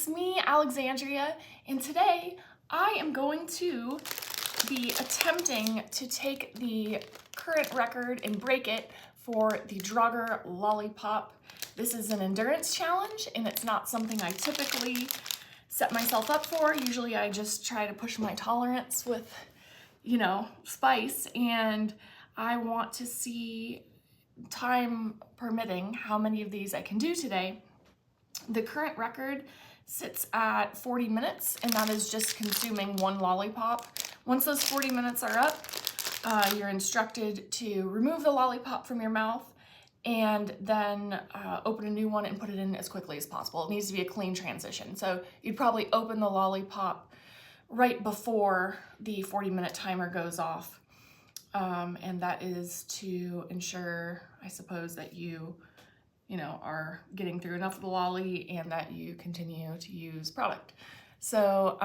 it's me, Alexandria, and today I am going to be attempting to take the current record and break it for the Draugr Lollipop. This is an endurance challenge, and it's not something I typically set myself up for. Usually I just try to push my tolerance with, spice, and I want to see, time permitting, how many of these I can do today. The current record sits at 40 minutes, and that is just consuming one lollipop. Once those 40 minutes are up, you're instructed to remove the lollipop from your mouth and then open a new one and put it in as quickly as possible. It needs to be a clean transition. So you'd probably open the lollipop right before the 40-minute timer goes off. And that is to ensure, I suppose, that you are getting through enough of the lolly and that you continue to use product. So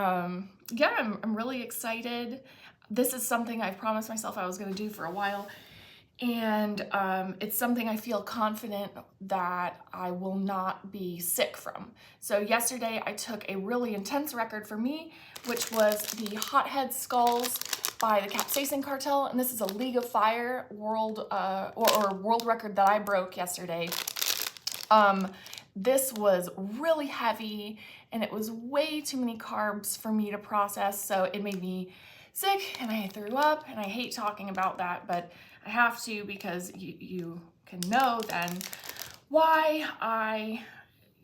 yeah, I'm really excited. This is something I've promised myself I was going to do for a while, and it's something I feel confident that I will not be sick from. So yesterday I took a really intense record for me, which was the Hothead Skulls by the Capsaicin Cartel, and this is a League of Fire world or world record that I broke yesterday. This was really heavy and it was way too many carbs for me to process, so it made me sick and I threw up, and I hate talking about that, but I have to because you can know then why I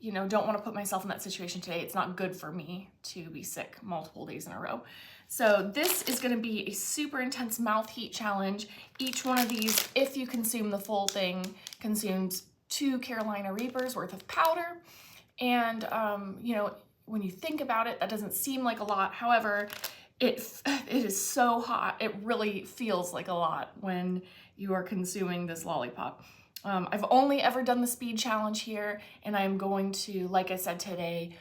don't want to put myself in that situation today. It's not good for me to be sick multiple days in a row. So this is going to be a super intense mouth heat challenge. Each one of these, if you consume the full thing, consumes 2 Carolina Reapers worth of powder. And, when you think about it, that doesn't seem like a lot. However, it is so hot. It really feels like a lot when you are consuming this lollipop. I've only ever done the speed challenge here, and I'm going to, like I said today,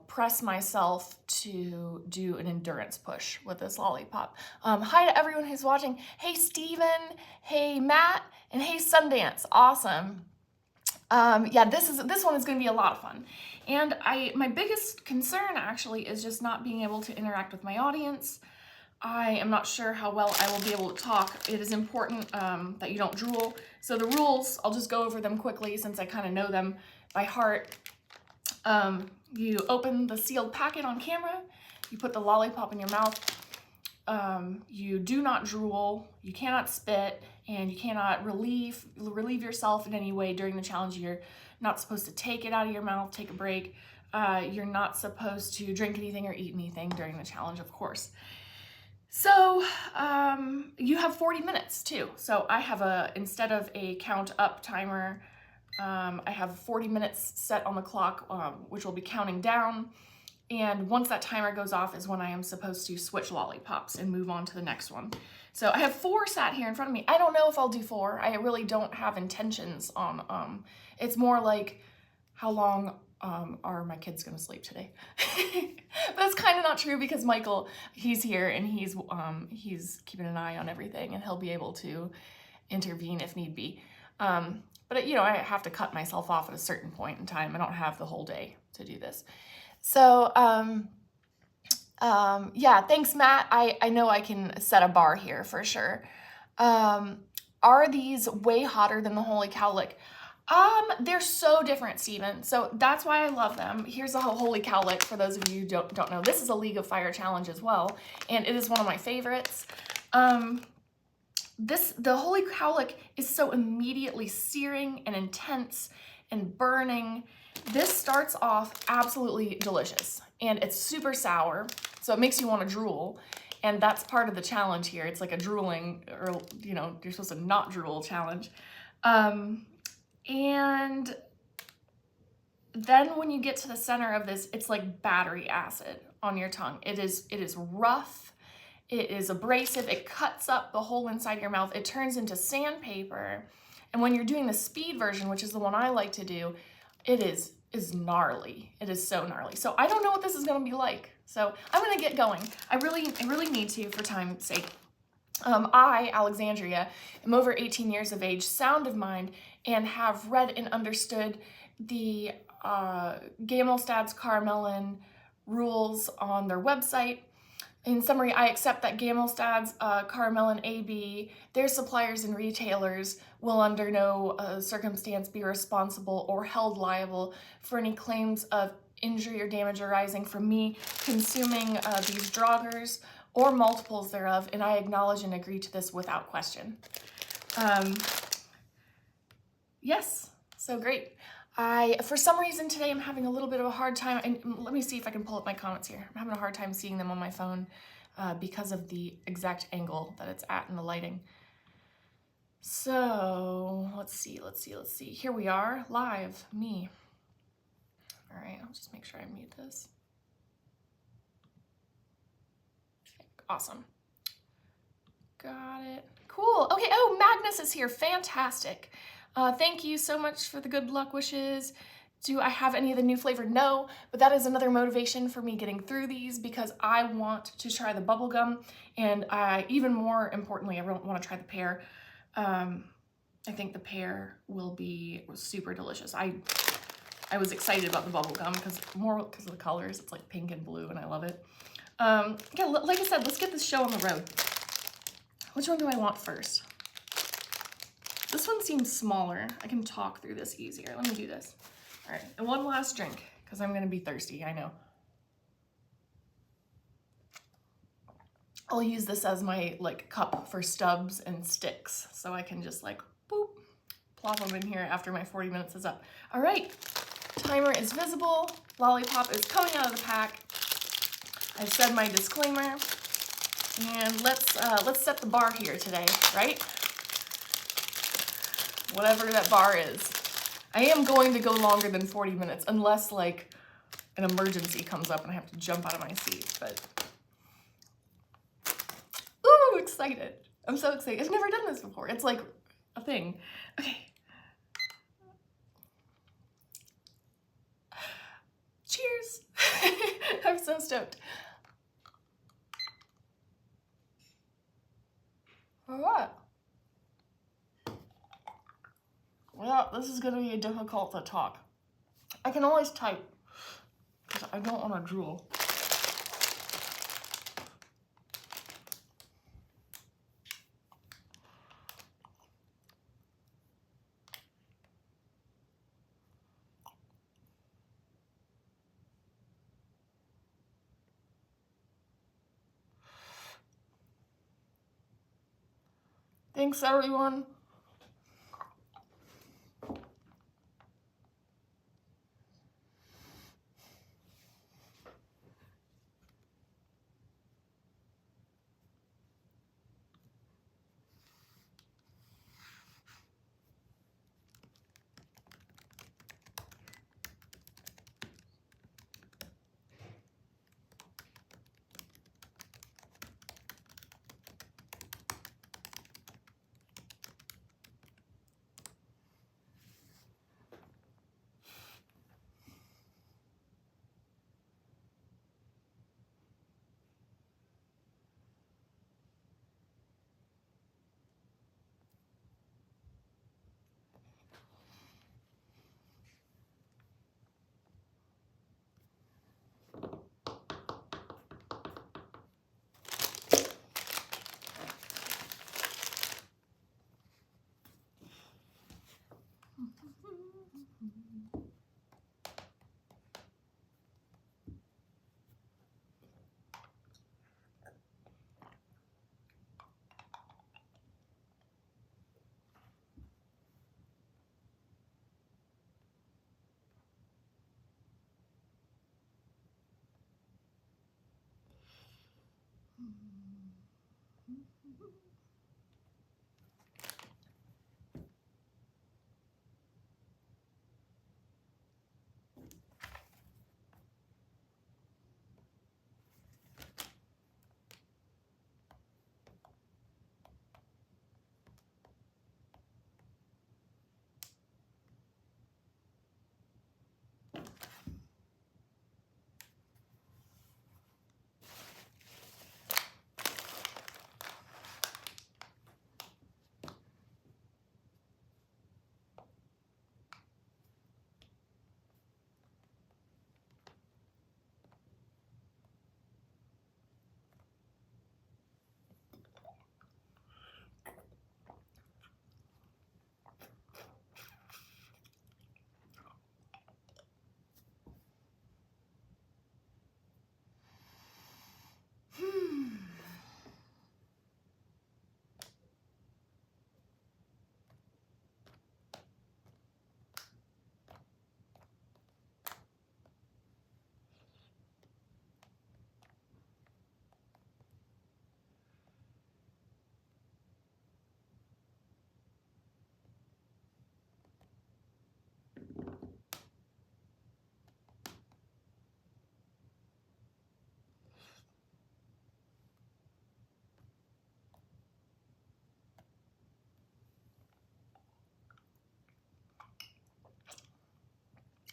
press myself to do an endurance push with this lollipop. Hi to everyone who's watching. Hey, Steven. Hey, Matt. And hey, Sundance. Awesome. Yeah, this one is going to be a lot of fun. And my biggest concern actually is just not being able to interact with my audience. I am not sure how well I will be able to talk. It is important that you don't drool. So the rules, I'll just go over them quickly since I kind of know them by heart. You open the sealed packet on camera, you put the lollipop in your mouth, you do not drool, you cannot spit, and you cannot relieve yourself in any way during the challenge. You're not supposed to take it out of your mouth, take a break. You're not supposed to drink anything or eat anything during the challenge, of course. So you have 40 minutes too. So I have instead of a count up timer, I have 40 minutes set on the clock, which will be counting down. And once that timer goes off is when I am supposed to switch lollipops and move on to the next one. So I have 4 sat here in front of me. I don't know if I'll do 4. I really don't have intentions on, it's more like how long are my kids gonna sleep today? But that's kind of not true because Michael, he's here and he's keeping an eye on everything, and he'll be able to intervene if need be. But I have to cut myself off at a certain point in time. I don't have the whole day to do this. So, yeah, thanks, Matt. I know I can set a bar here for sure. Are these way hotter than the Holy Cowlick? They're so different, Steven. So that's why I love them. Here's the Holy Cowlick for those of you who don't know. This is a League of Fire challenge as well, and it is one of my favorites. The Holy Cowlick is so immediately searing and intense and burning. This starts off absolutely delicious, and it's super sour, so it makes you want to drool, and that's part of the challenge here. It's like a drooling, or you're supposed to not drool challenge. And then when you get to the center of this, it's like battery acid on your tongue. It is rough, it is abrasive, it cuts up the whole inside of your mouth, it turns into sandpaper, and when you're doing the speed version, which is the one I like to do, it is gnarly. It is so gnarly. So I don't know what this is going to be like. So I'm going to get going. I really need to for time's sake. I, Alexandria, am over 18 years of age, sound of mind, and have read and understood the Gamelstad's Caramelin rules on their website. In summary, I accept that Gamelstad's Caramelin AB, their suppliers and retailers, will under no circumstance be responsible or held liable for any claims of injury or damage arising from me consuming these Draugrs or multiples thereof, and I acknowledge and agree to this without question. Yes, so great. For some reason today, I'm having a little bit of a hard time, and let me see if I can pull up my comments here. I'm having a hard time seeing them on my phone because of the exact angle that it's at in the lighting. So let's see. Here we are, live, me. All right, I'll just make sure I mute this. Okay, awesome. Got it. Cool. Okay, oh, Magnus is here. Fantastic. Thank you so much for the good luck wishes. Do I have any of the new flavor? No, but that is another motivation for me getting through these because I want to try the bubblegum, and even more importantly, I want to try the pear. I think the pear will be super delicious. I was excited about the bubblegum because of the colors. It's like pink and blue and I love it. Yeah, like I said, let's get this show on the road. Which one do I want first? This one seems smaller. I can talk through this easier. Let me do this. All right, and one last drink because I'm gonna be thirsty, I know. I'll use this as my like cup for stubs and sticks so I can just like boop, plop them in here after my 40 minutes is up. All right, timer is visible. Lollipop is coming out of the pack. I've said my disclaimer, and let's set the bar here today, right? Whatever that bar is. I am going to go longer than 40 minutes unless like an emergency comes up and I have to jump out of my seat, but ooh, excited. I'm so excited. I've never done this before. It's like a thing. Okay. Cheers. I'm so stoked. All right. Yeah, this is gonna be difficult to talk. I can always type because I don't want to drool. Thanks, everyone.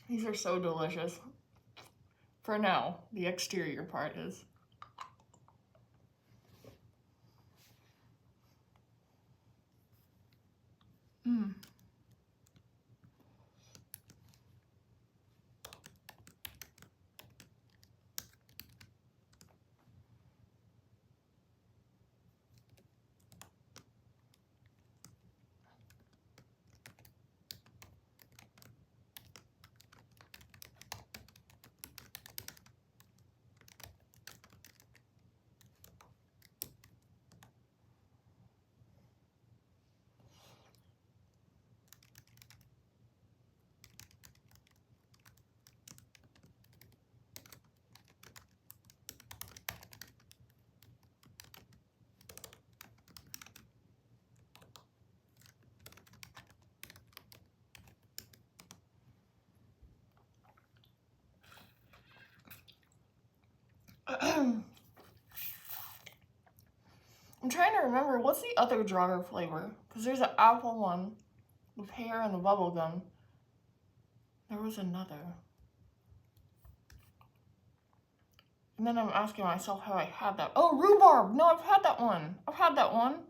These are so delicious. For now, the exterior part is. Mmm. I'm trying to remember, what's the other Draugr flavor? Because there's an apple one with pear and the bubble gum. There was another. And then I'm asking myself how I had that. Oh, rhubarb! No, I've had that one. I've had that one.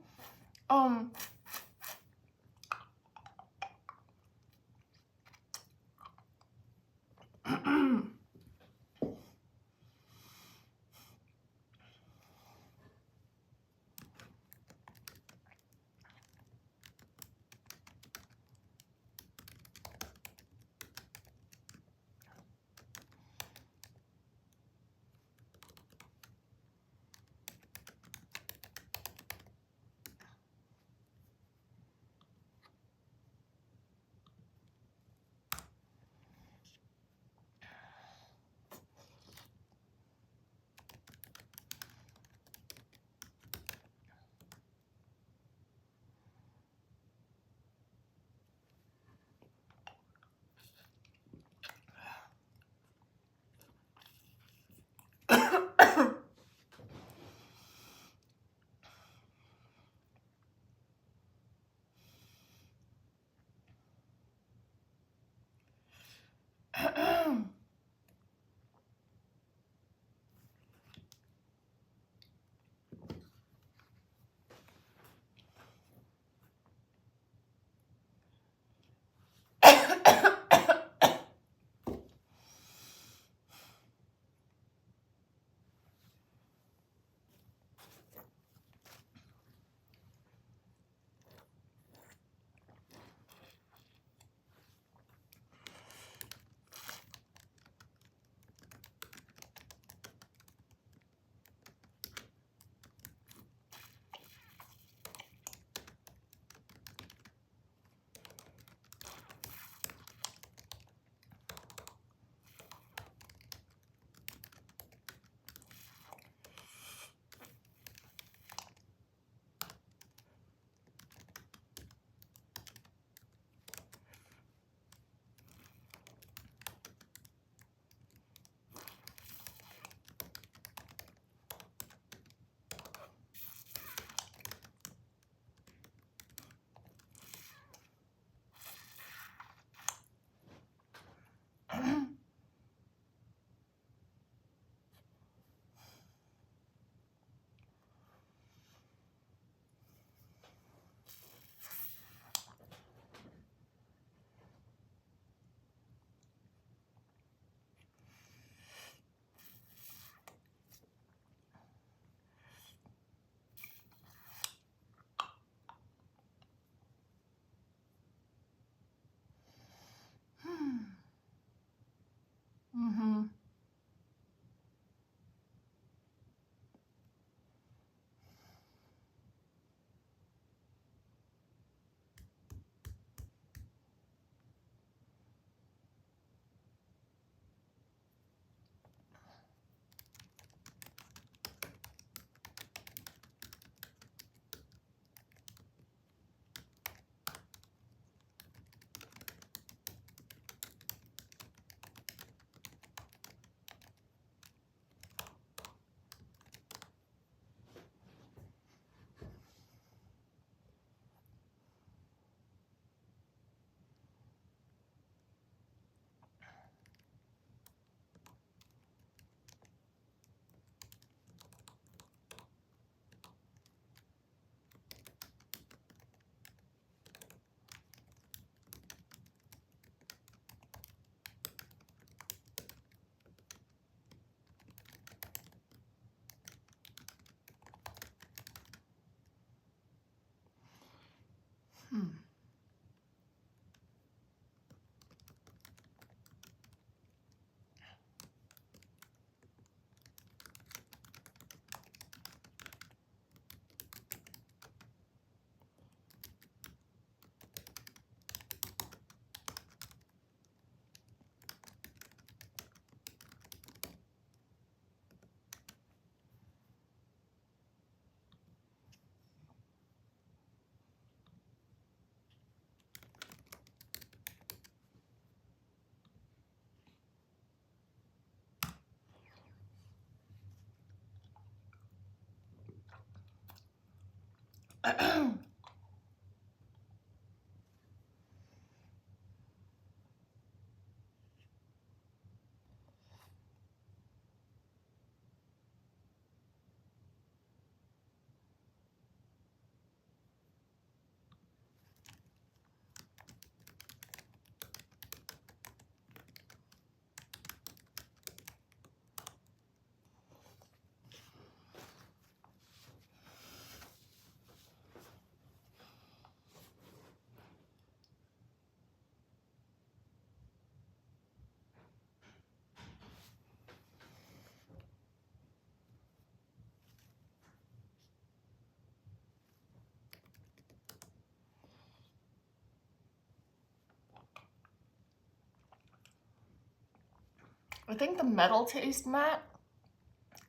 I think the metal taste, Matt,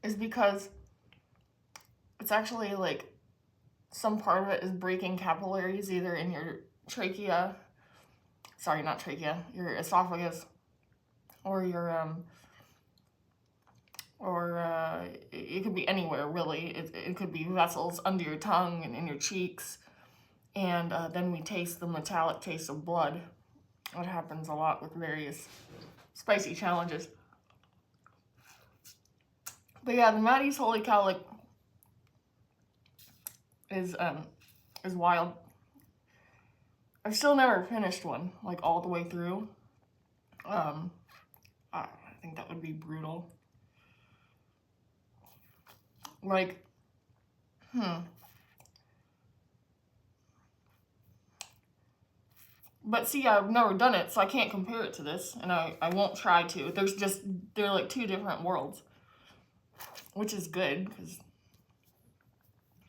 is because it's actually like some part of it is breaking capillaries either in your trachea, sorry, not trachea, your esophagus, or your, it could be anywhere really. It could be vessels under your tongue and in your cheeks. And then we taste the metallic taste of blood. That happens a lot with various spicy challenges. But yeah, the Maddie's Holy Cow is wild. I've still never finished one, like all the way through. I think that would be brutal. Like, But see, I've never done it, so I can't compare it to this, and I won't try to. They're like two different worlds, which is good, because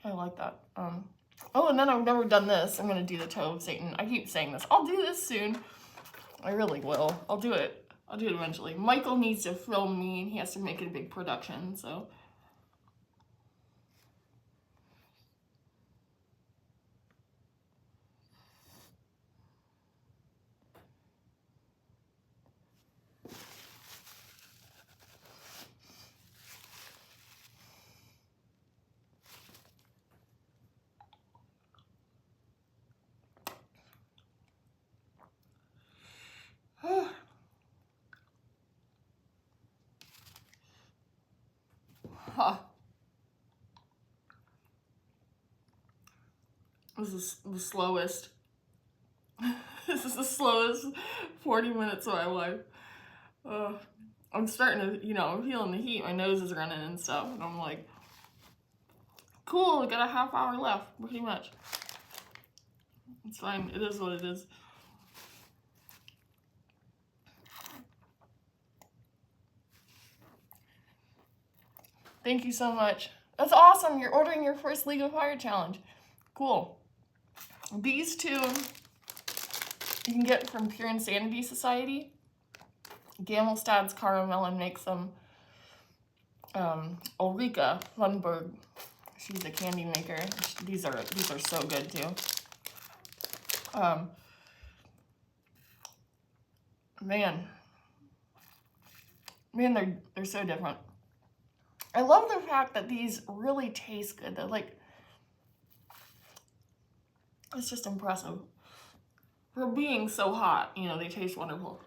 I like that. Oh, and then I've never done this. I'm going to do the Toe of Satan. I keep saying this. I'll do this soon. I really will. I'll do it. I'll do it eventually. Michael needs to film me, and he has to make it a big production, so... Huh. This is the slowest. This is the slowest 40 minutes of my life. I'm starting to, I'm feeling the heat. My nose is running and stuff. And I'm like, cool, I got a half hour left, pretty much. It's fine. It is what it is. Thank you so much. That's awesome. You're ordering your first League of Fire challenge. Cool. These two you can get from Pure Insanity Society. Gamelstad's Caramelon makes them. Ulrika Lundberg, she's a candy maker. These are so good too. Man, they're so different. I love the fact that these really taste good. They're like, it's just impressive. For being so hot, they taste wonderful.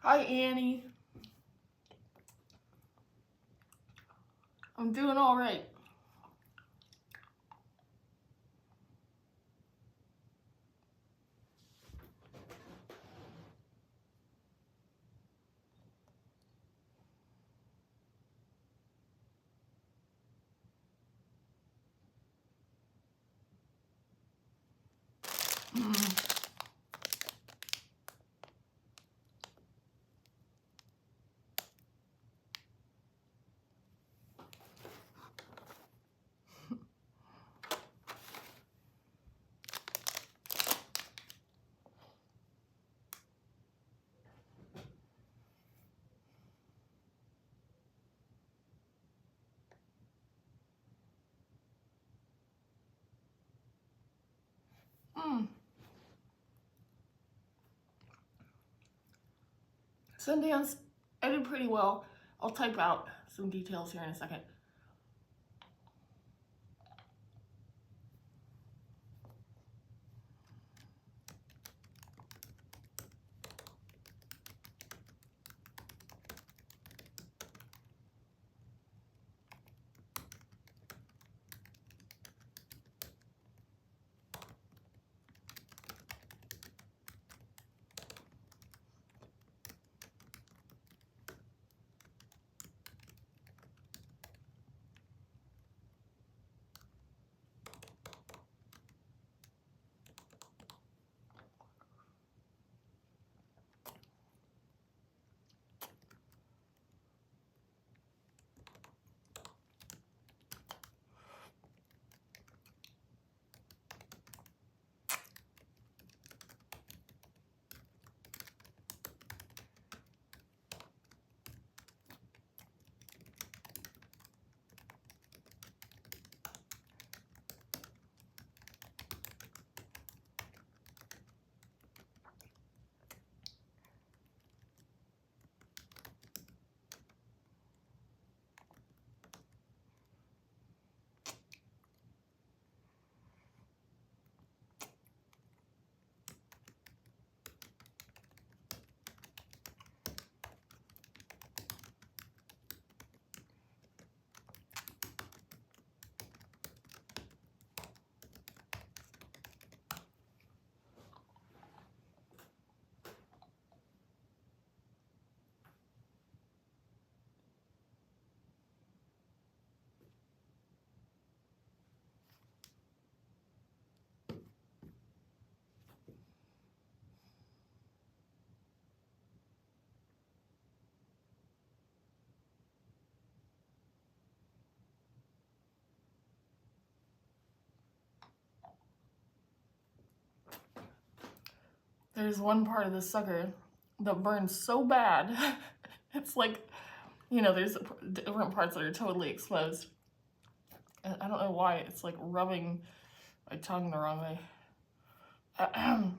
Hi, Annie. I'm doing all right. Sundance, I did pretty well. I'll type out some details here in a second. There's one part of the sucker that burns so bad. It's like, you know, there's different parts that are totally exposed. And I don't know why it's like rubbing my tongue the wrong way. I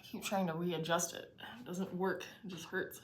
keep trying to readjust it. It doesn't work, it just hurts.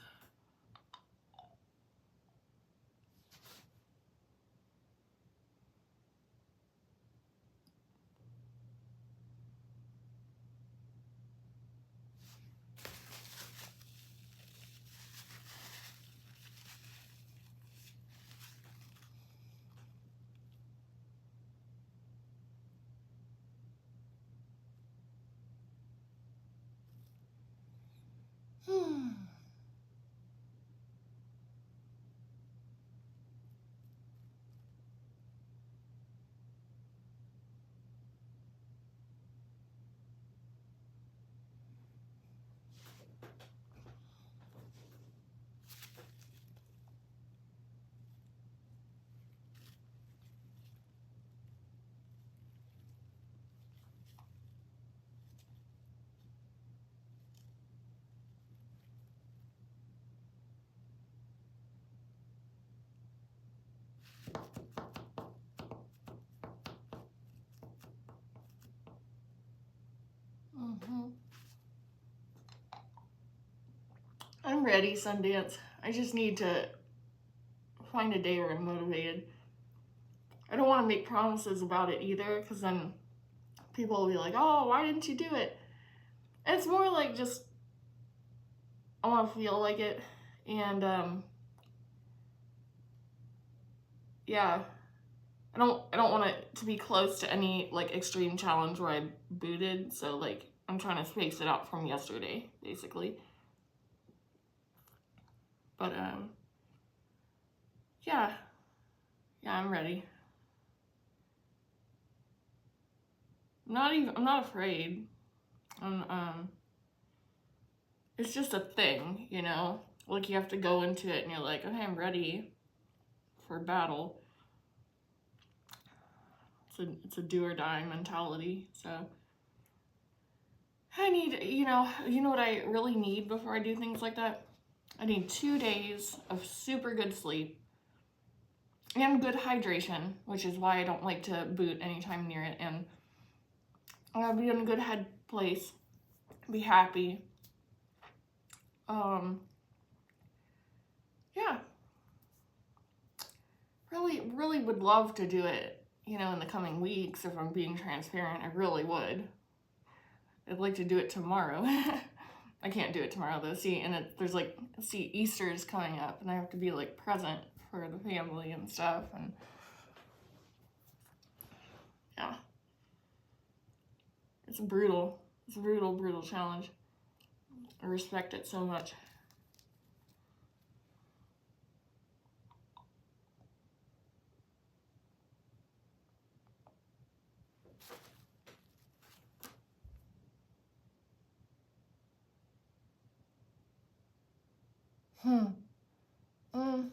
I'm ready, Sundance. I just need to find a day where I'm motivated. I don't want to make promises about it either, because then people will be like, oh, why didn't you do it? And it's more like just, I want to feel like it. And yeah, I don't want it to be close to any like extreme challenge where I booted. So like I'm trying to space it out from yesterday, basically. But yeah, I'm ready. I'm not afraid. It's just a thing, you know? Like you have to go into it and you're like, okay, I'm ready for battle. It's a do or die mentality. So I need, you know what I really need before I do things like that? I need 2 days of super good sleep and good hydration, which is why I don't like to boot anytime near it. And I gotta be in a good head place, be happy. Yeah, really would love to do it, you know, in the coming weeks. If I'm being transparent, I really would. I'd like to do it tomorrow. I can't do it tomorrow though. There's like, Easter's coming up, and I have to be like present for the family and stuff, and yeah, it's brutal. It's a brutal challenge. I respect it so much. Hmm. Mm.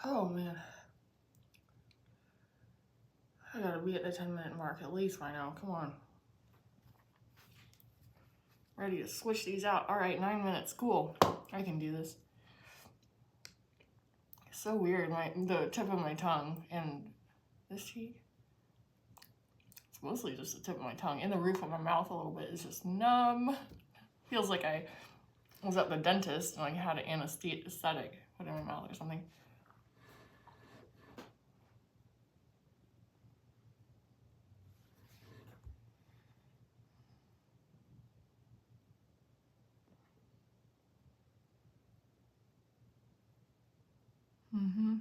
Oh man, I gotta be at the 10-minute mark at least by now. Come on. Ready to switch these out. All right, 9 minutes. Cool. I can do this. So weird. The tip of my tongue and this cheek. It's mostly just the tip of my tongue, and the roof of my mouth a little bit is just numb. Feels like I was at the dentist and like had an anesthetic put in my mouth or something. Mm-hmm.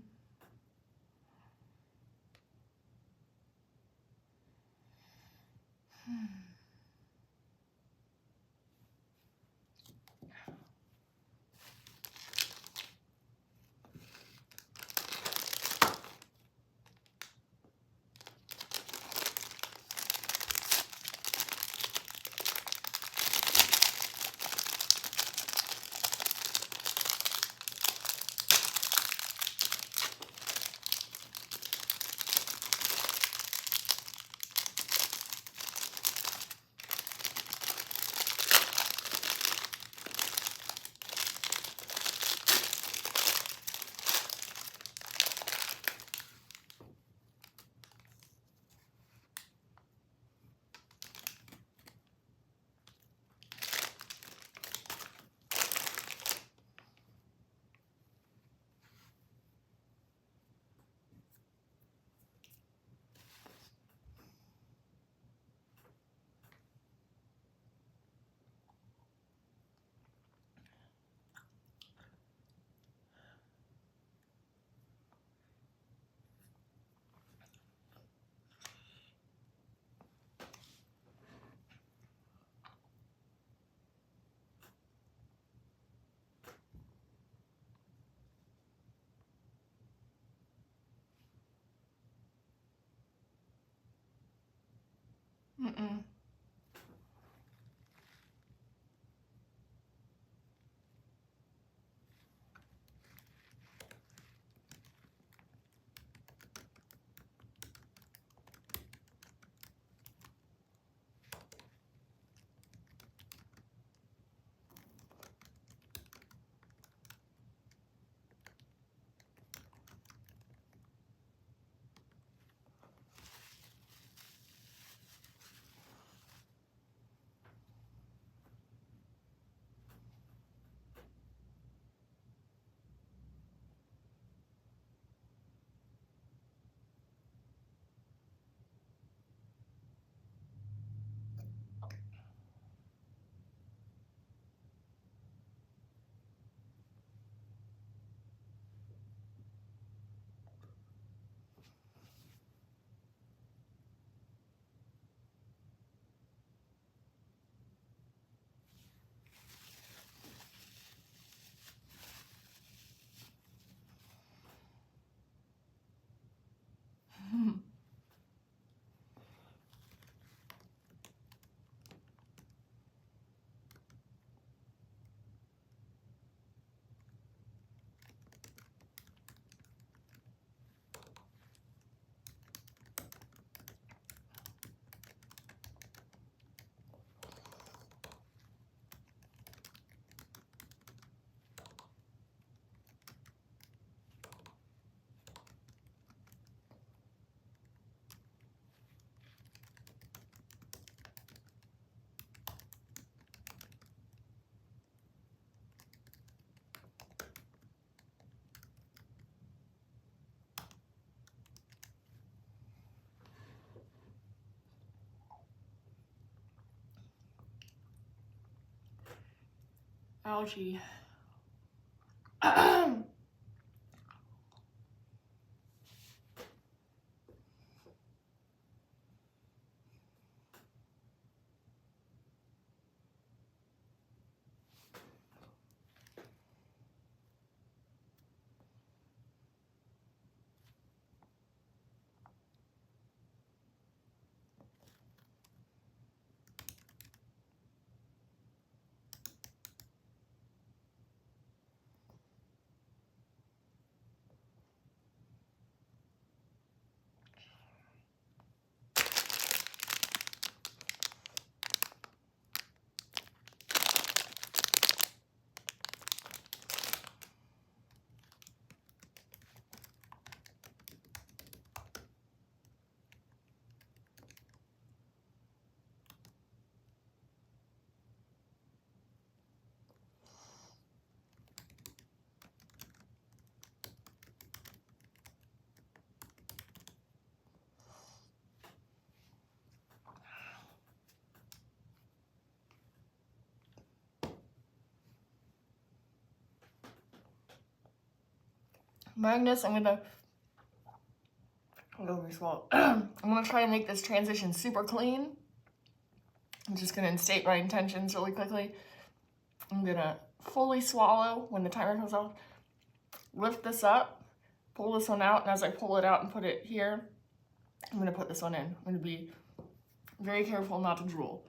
Mm-mm. Ouchie. Magnus, I'm gonna try to make this transition super clean. I'm just gonna instate my intentions really quickly. I'm gonna fully swallow when the timer comes off, lift this up, pull this one out, and as I pull it out and put it here, I'm gonna put this one in. I'm gonna be very careful not to drool.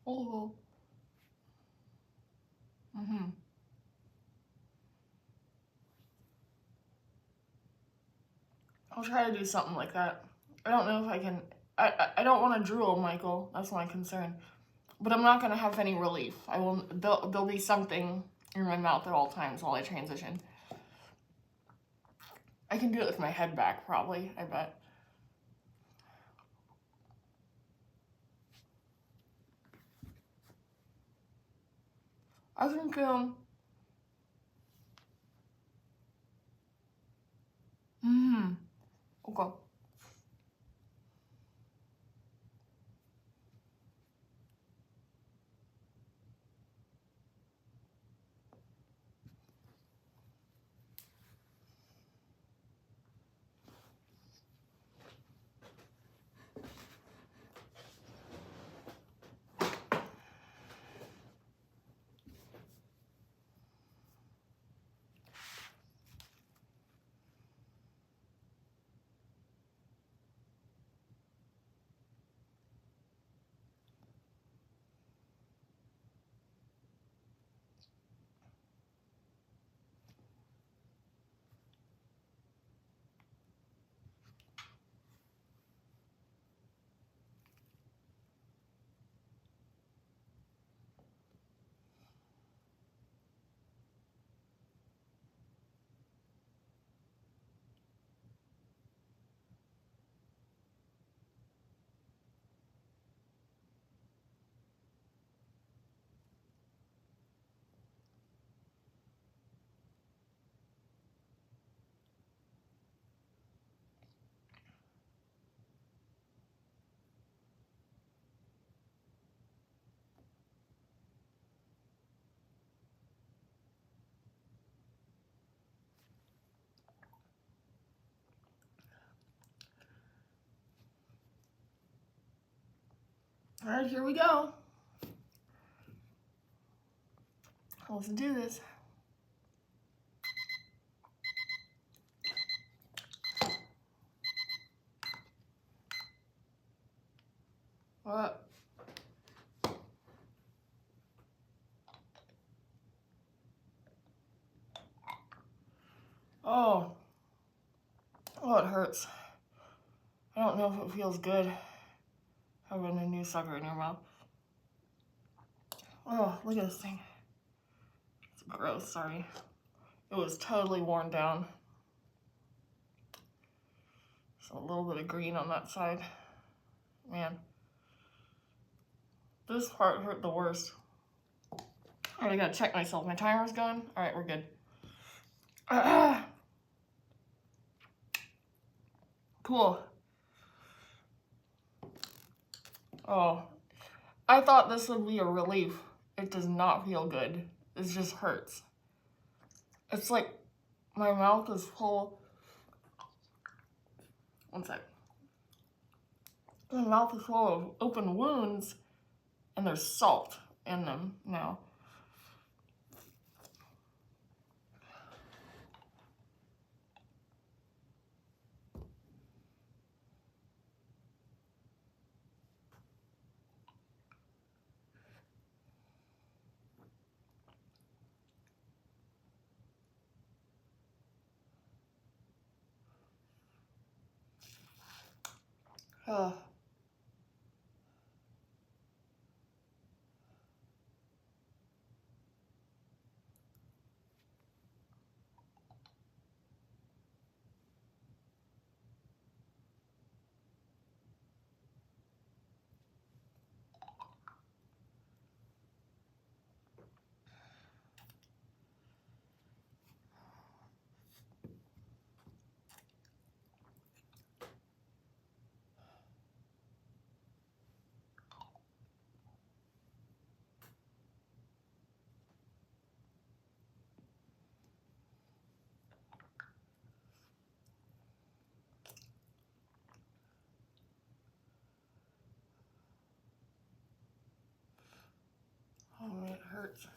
Oh. I'll try to do something like that. I don't know if I can. I don't want to drool, Michael. That's my concern. But I'm not gonna have any relief. I will. There'll be something in my mouth at all times while I transition. I can do it with my head back, probably. I bet. I think okay. All right, here we go. Let's do this. What? hurts. I don't know if it feels good having a new sucker in your mouth. Oh, look at this thing. It's gross, sorry. It was totally worn down. So a little bit of green on that side. Man, this part hurt the worst. Alright, I gotta check myself. My timer's going. Alright, we're good. Cool. Oh, I thought this would be a relief. It does not feel good. It just hurts. It's like my mouth is full. One sec. My mouth is full of open wounds, and there's salt in them now. Oh, it hurts.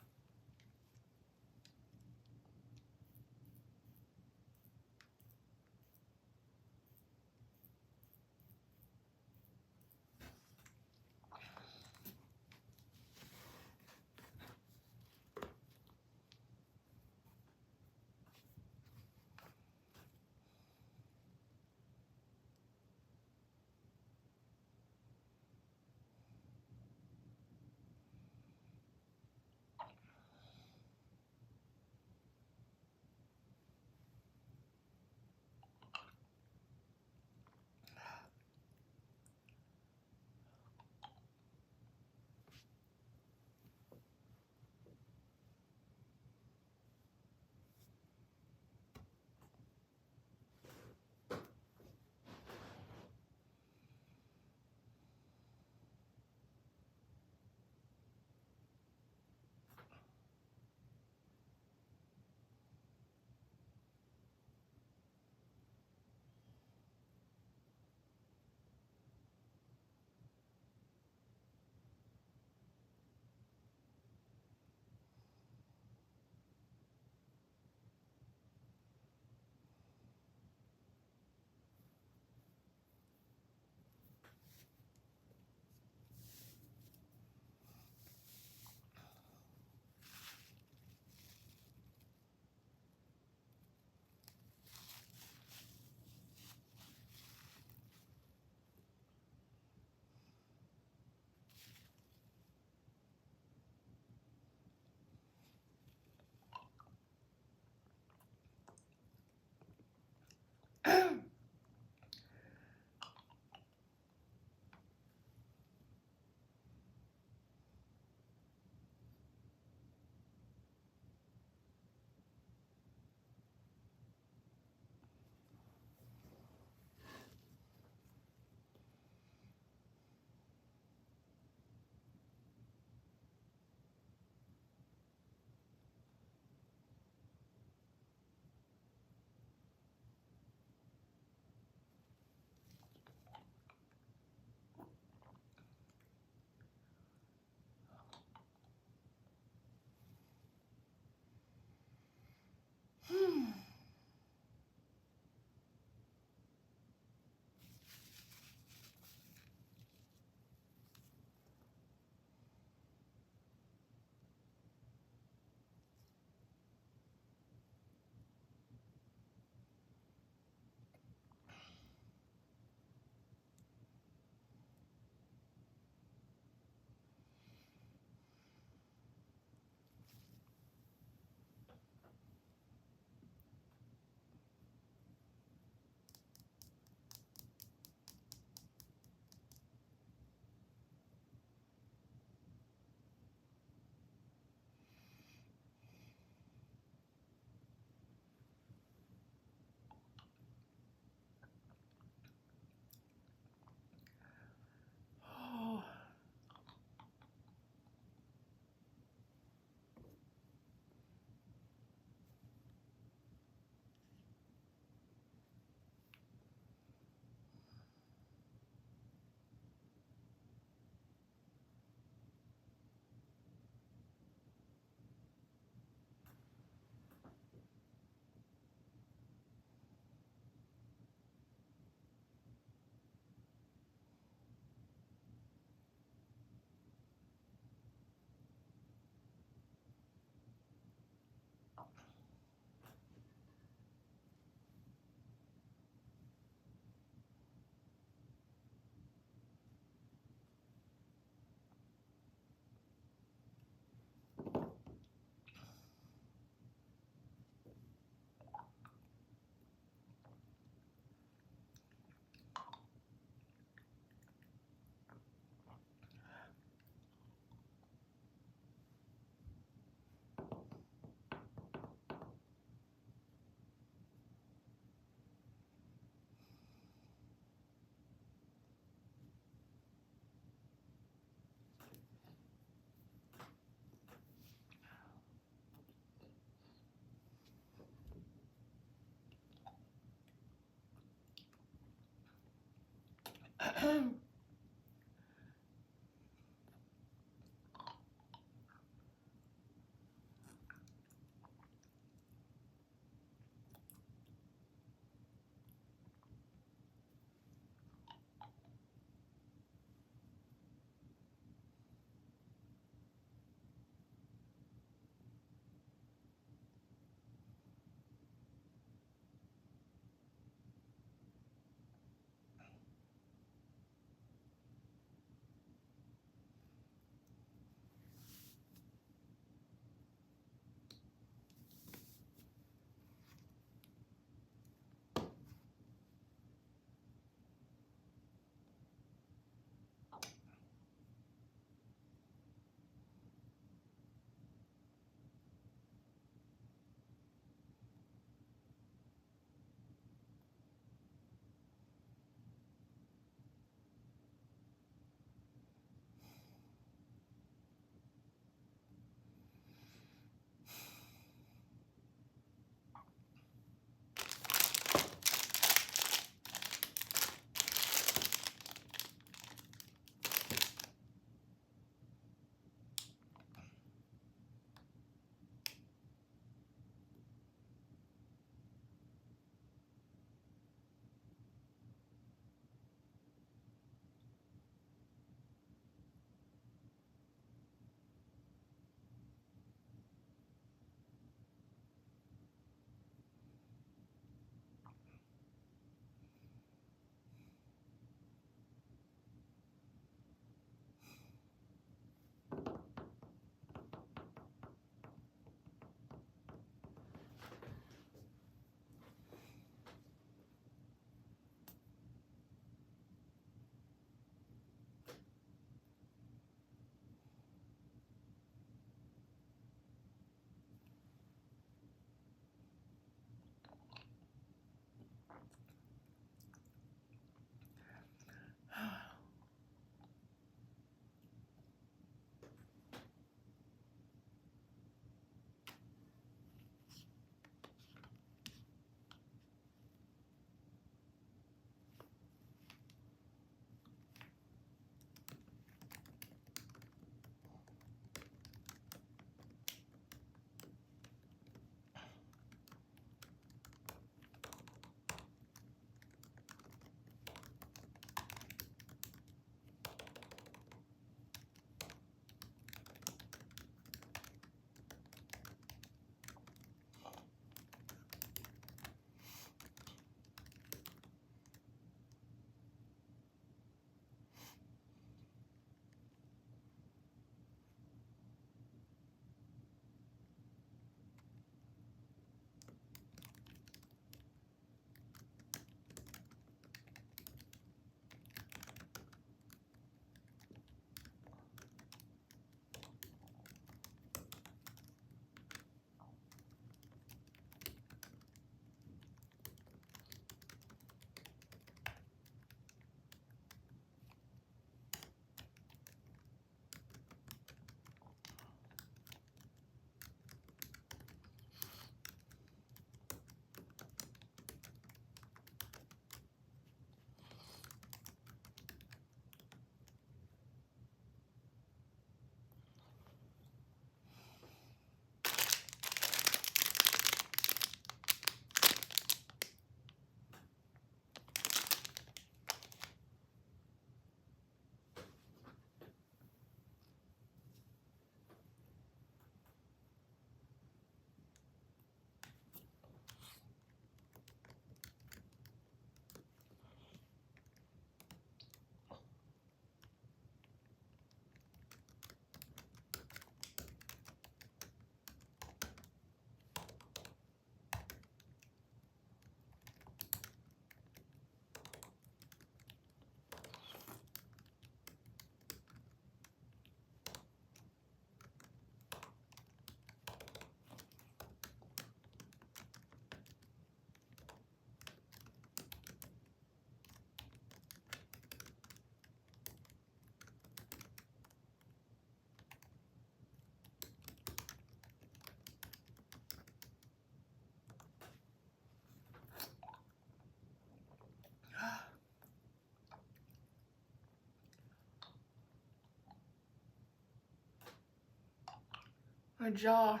My jaw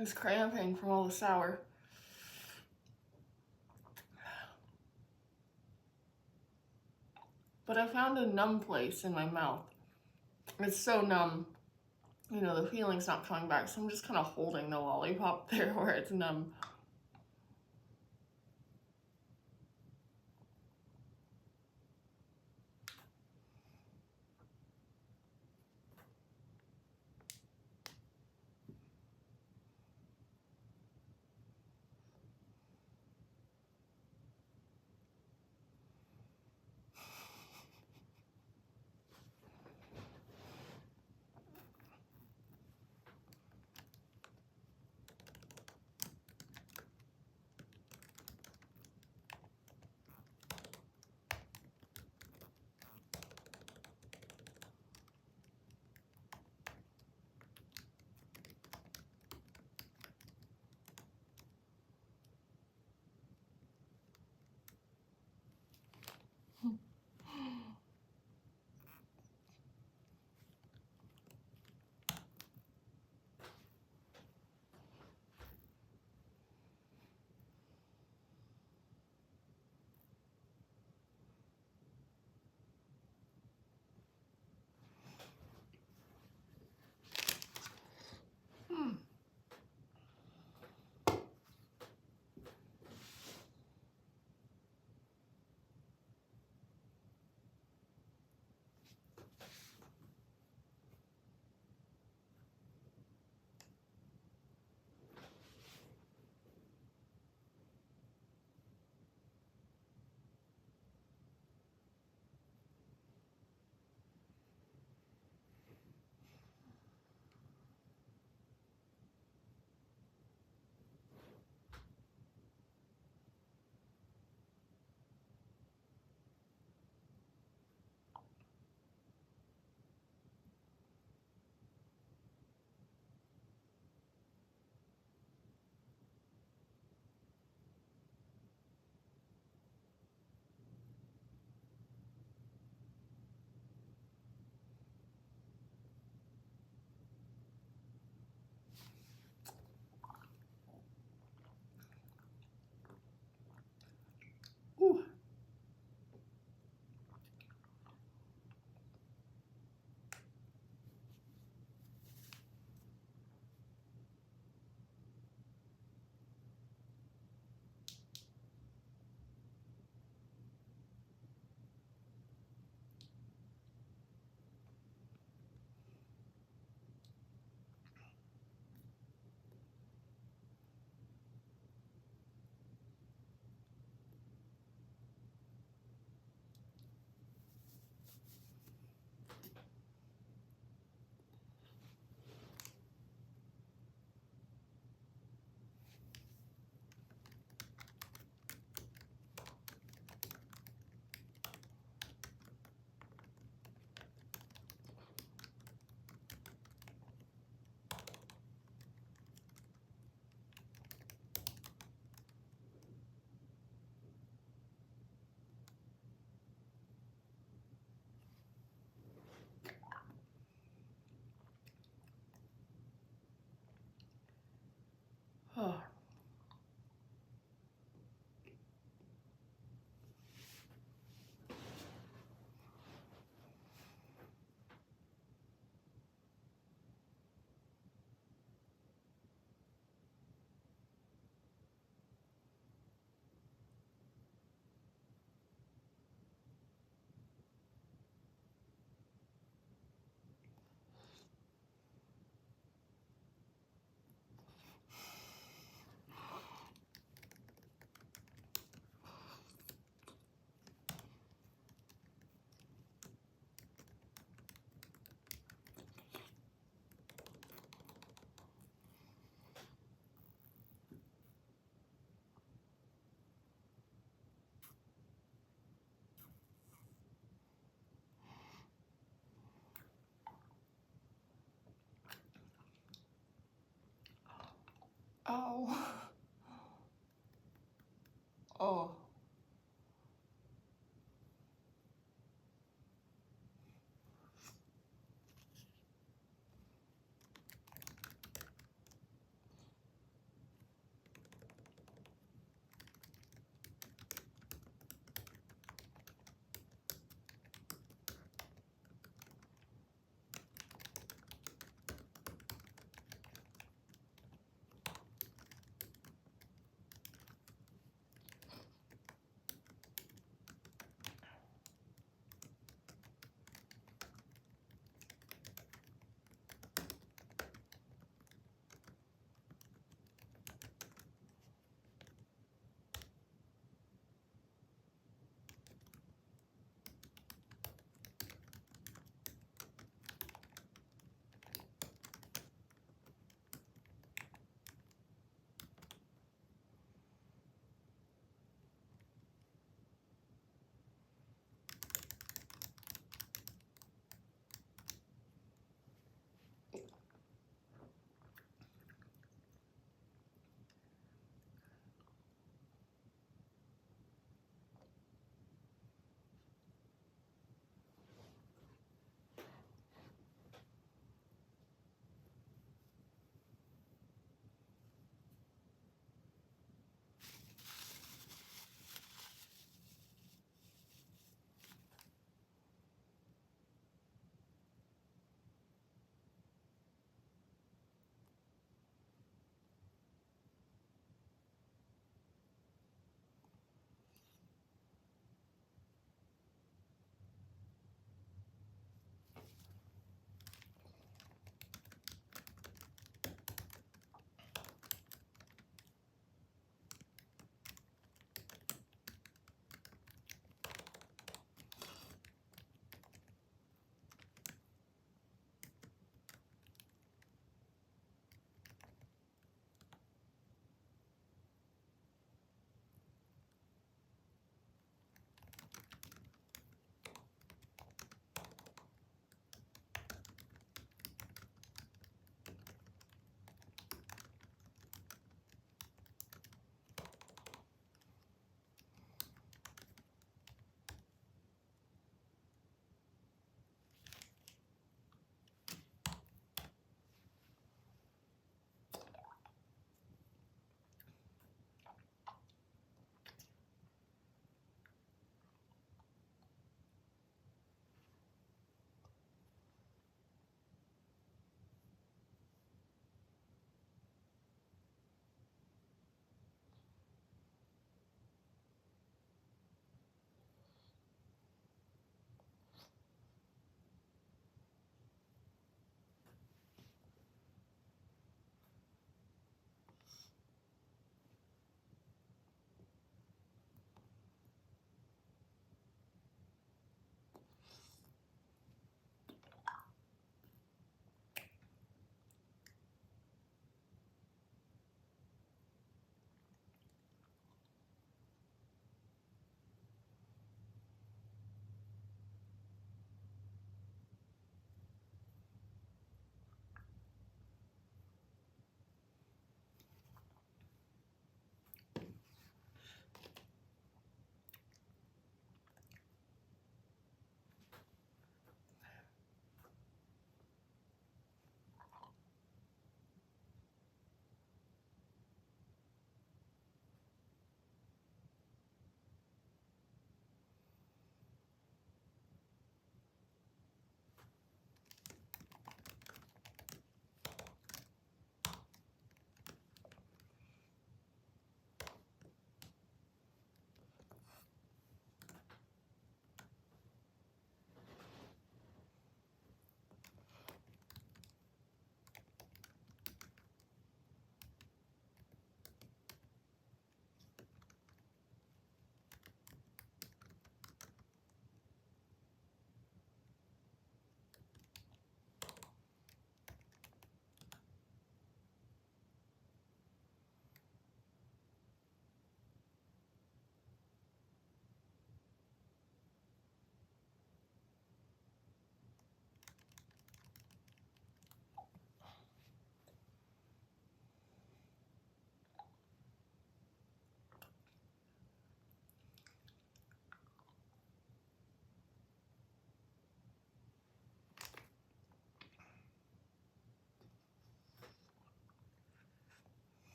is cramping from all the sour. But I found a numb place in my mouth. It's so numb. You know, the feeling's not coming back, so I'm just kind of holding the lollipop there where it's numb. Ooh. Oh. Oh. Oh.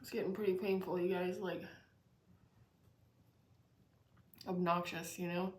It's getting pretty painful, you guys, like obnoxious, you know?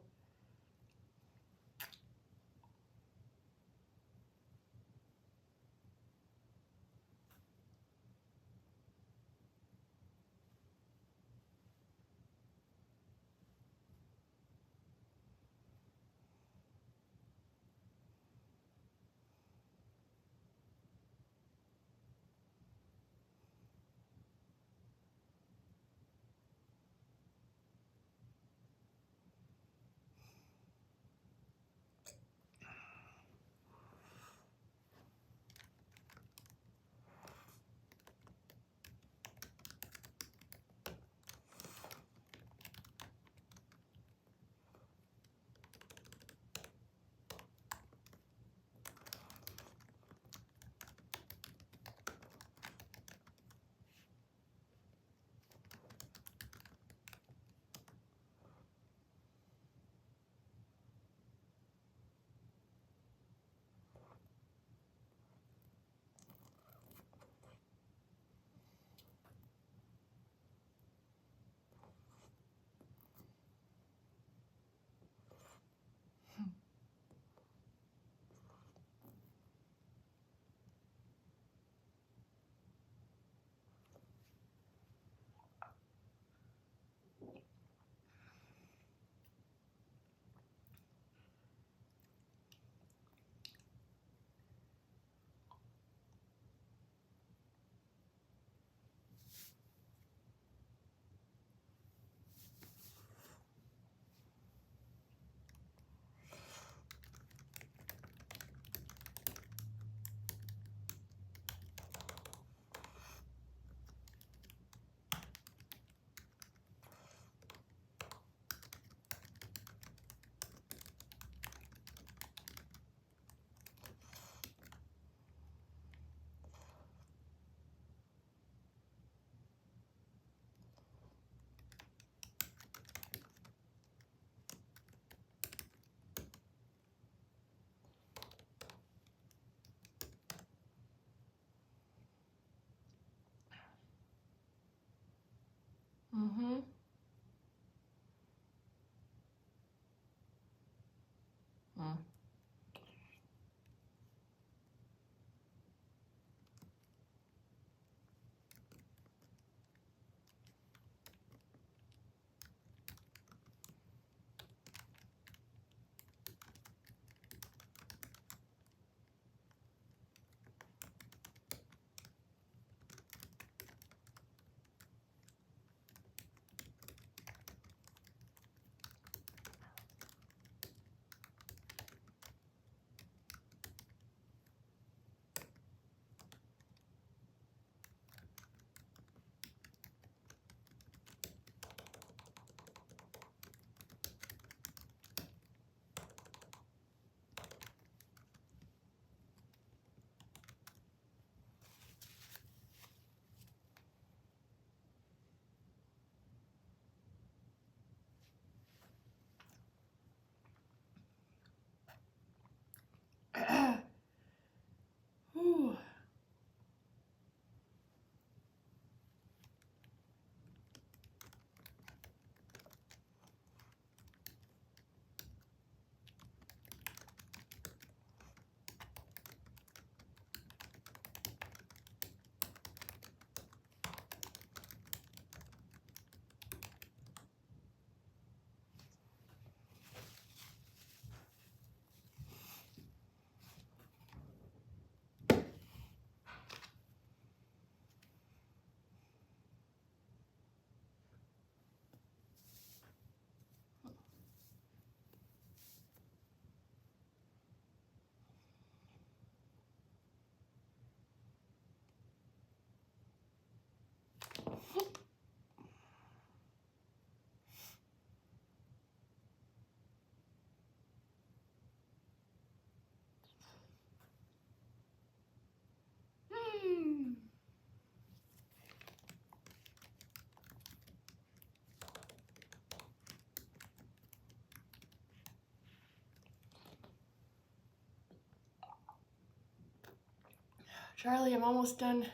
Charlie, I'm almost done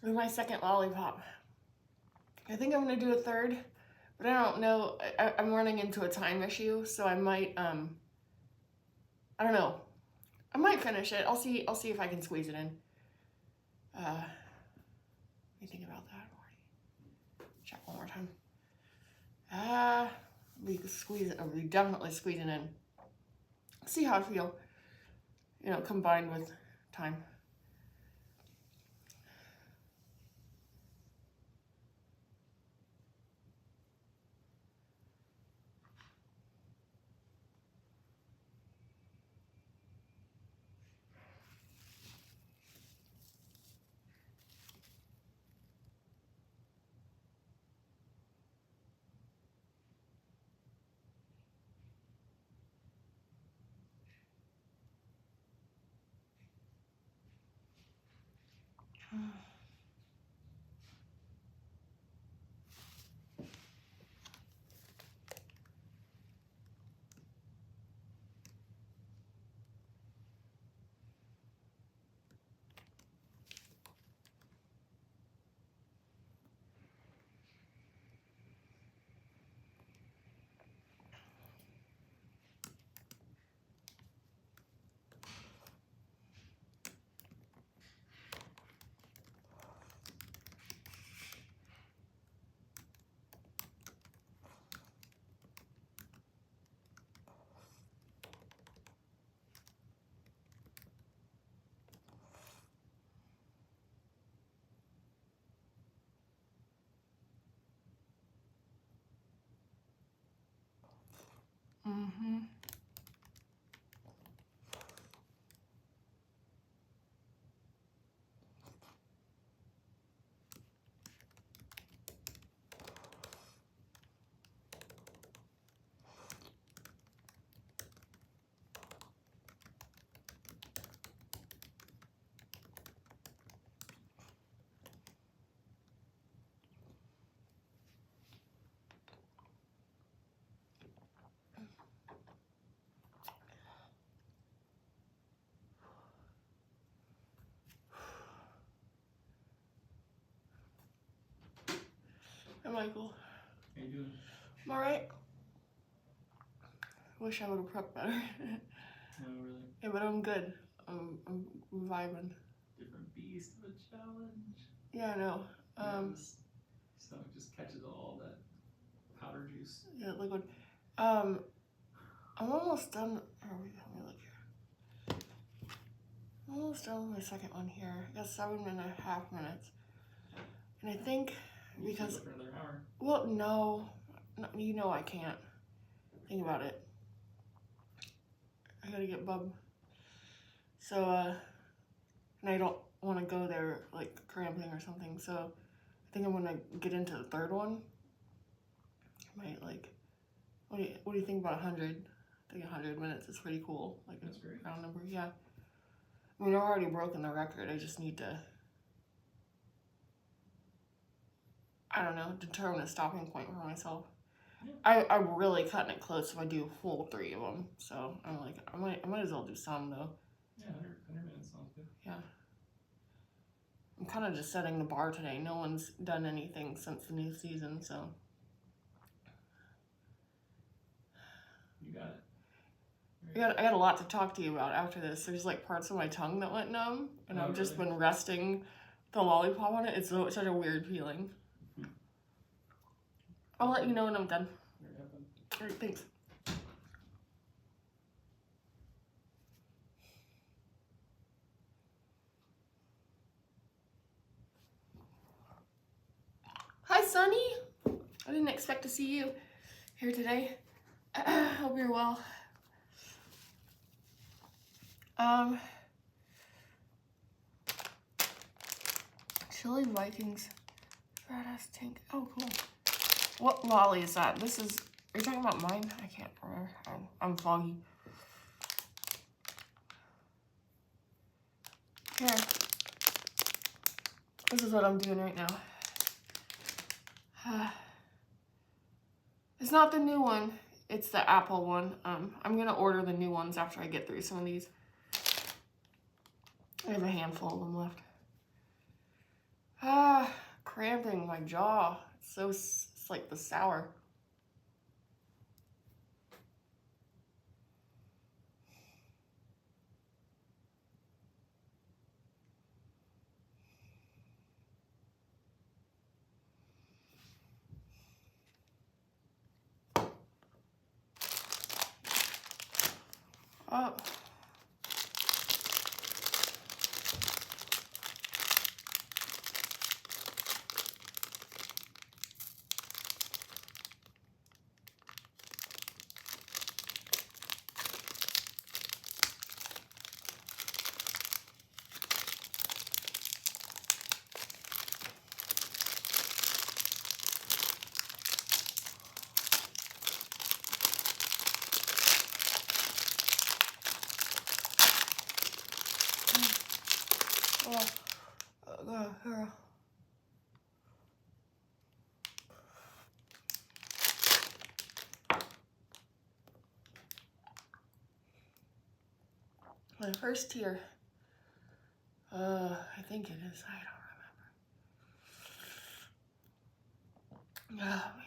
with my second lollipop. I think I'm gonna do a third, but I don't know. I'm running into a time issue, so I might, I don't know. I might finish it. I'll see if I can squeeze it in. What do you think about that? Check one more time. We definitely squeeze it in. See how I feel, you know, combined with time. Mm-hmm. Hey, Michael. How you doing? I'm alright. Wish I would have prepped better. No, really. Yeah, but I'm good. I'm vibing. Different beast of a challenge. Yeah, I know. Stomach just catches all that powder juice. Yeah, liquid. I'm almost done. Let me look here. I'm almost done with my second one here. I got 7.5 minutes. And I think because... You can go for another hour. Well, no, you know I can't. Think about it. I gotta get bub. So, and I don't want to go there, like, cramping or something. So, I think I'm gonna get into the third one. I might, like... What do you think about 100? I think 100 minutes is pretty cool. Like, that's great. Round number, yeah. I mean, I've already broken the record. I just need to, I don't know, determine a stopping point for myself. Yeah. I'm really cutting it close if I do full 3 of them. So I'm like, I might as well do some though. Yeah, 100 minutes sounds good. Yeah. I'm kind of just setting the bar today. No one's done anything since the new season, so. You got it. I got a lot to talk to you about after this. There's like parts of my tongue that went numb, and I've just been resting the lollipop on it. It's such a weird feeling. I'll let you know when I'm done. All right, thanks. Hi, Sunny. I didn't expect to see you here today. Hope you're well. Chili Vikings. Red ass tank. Oh, cool. What lolly is that? This is... Are you talking about mine? I can't remember. I'm foggy. Here. This is what I'm doing right now. It's not the new one. It's the apple one. I'm gonna order the new ones after I get through some of these. I have a handful of them left. Ah, cramping my jaw. It's like the sour. Oh. Here. My first tear. I think it is. I don't remember. Oh, man.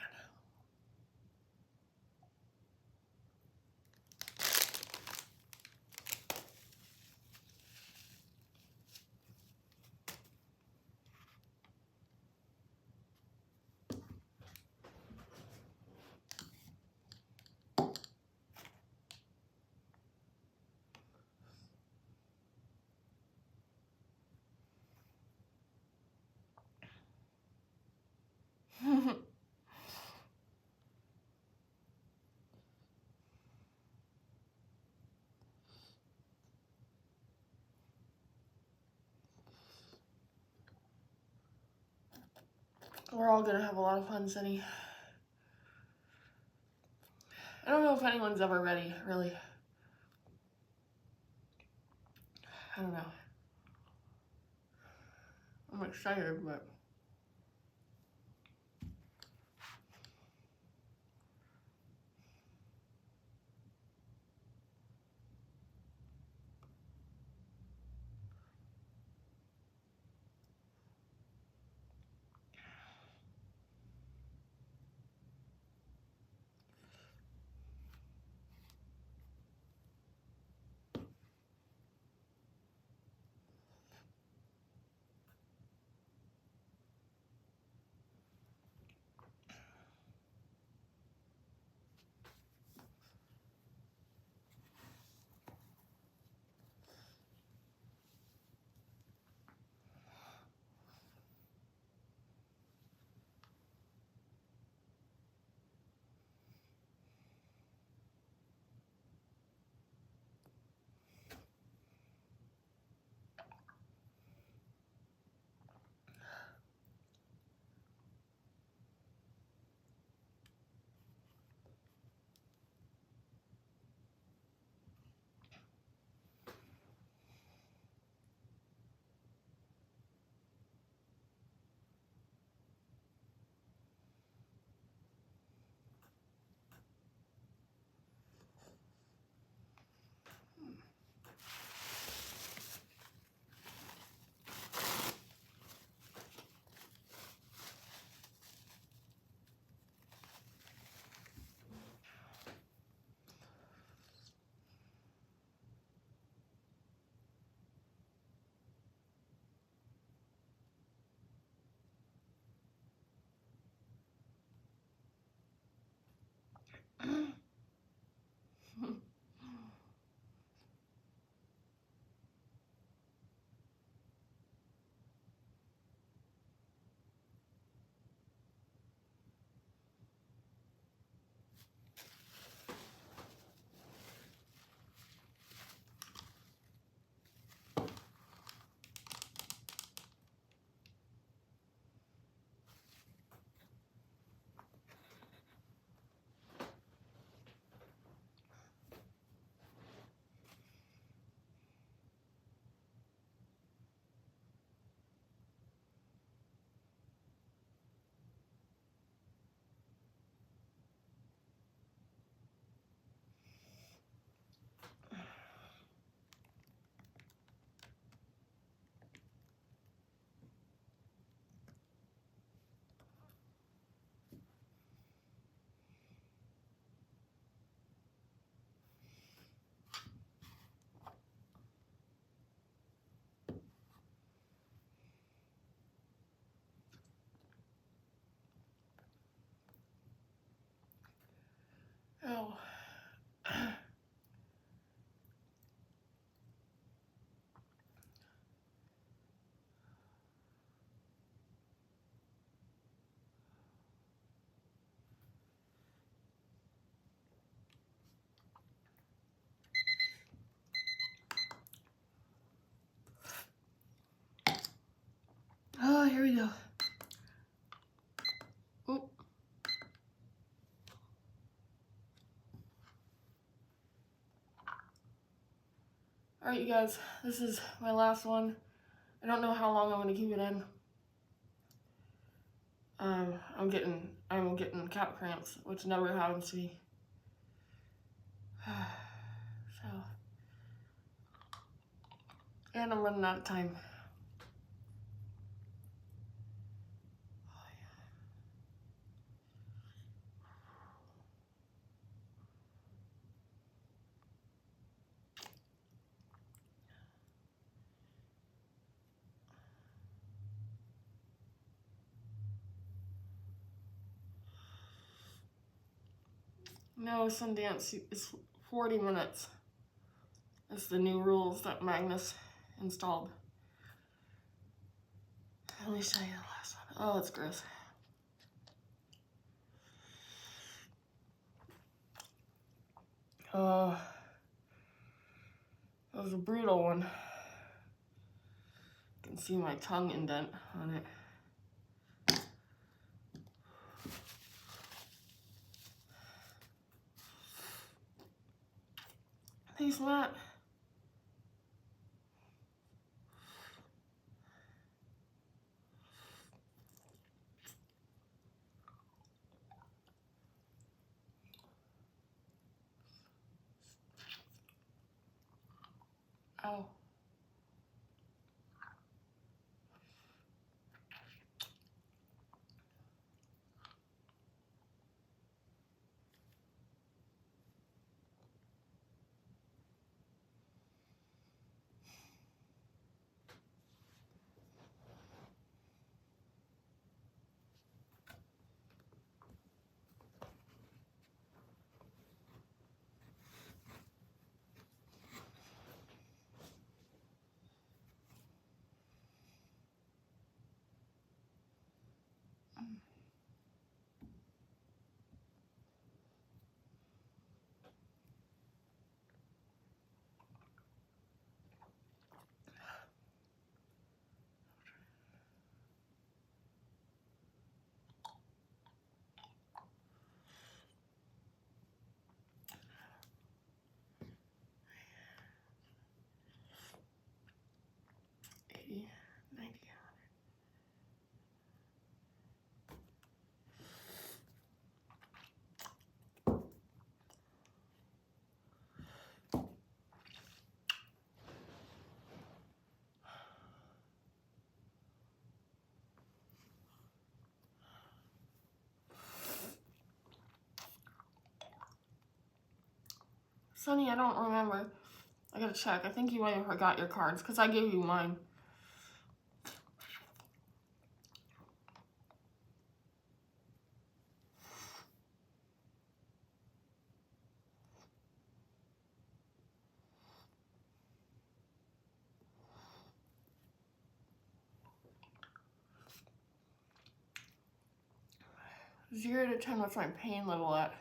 We're all gonna have a lot of fun, Sunny. I don't know if anyone's ever ready, really. I don't know. I'm excited, but... Alright, you guys, this is my last one. I don't know how long I'm going to keep it in. I'm getting cat cramps, which never happens to me. So, and I'm running out of time. No, Sundance is 40 minutes. That's the new rules that Magnus installed. Let me show you the last one. Oh, it's gross. That was a brutal one. You can see my tongue indent on it. Thanks, Matt. Oh. Sonny, I don't remember. I gotta check. I think you might have forgot your cards because I gave you mine. Zero to 10, what's my pain level at?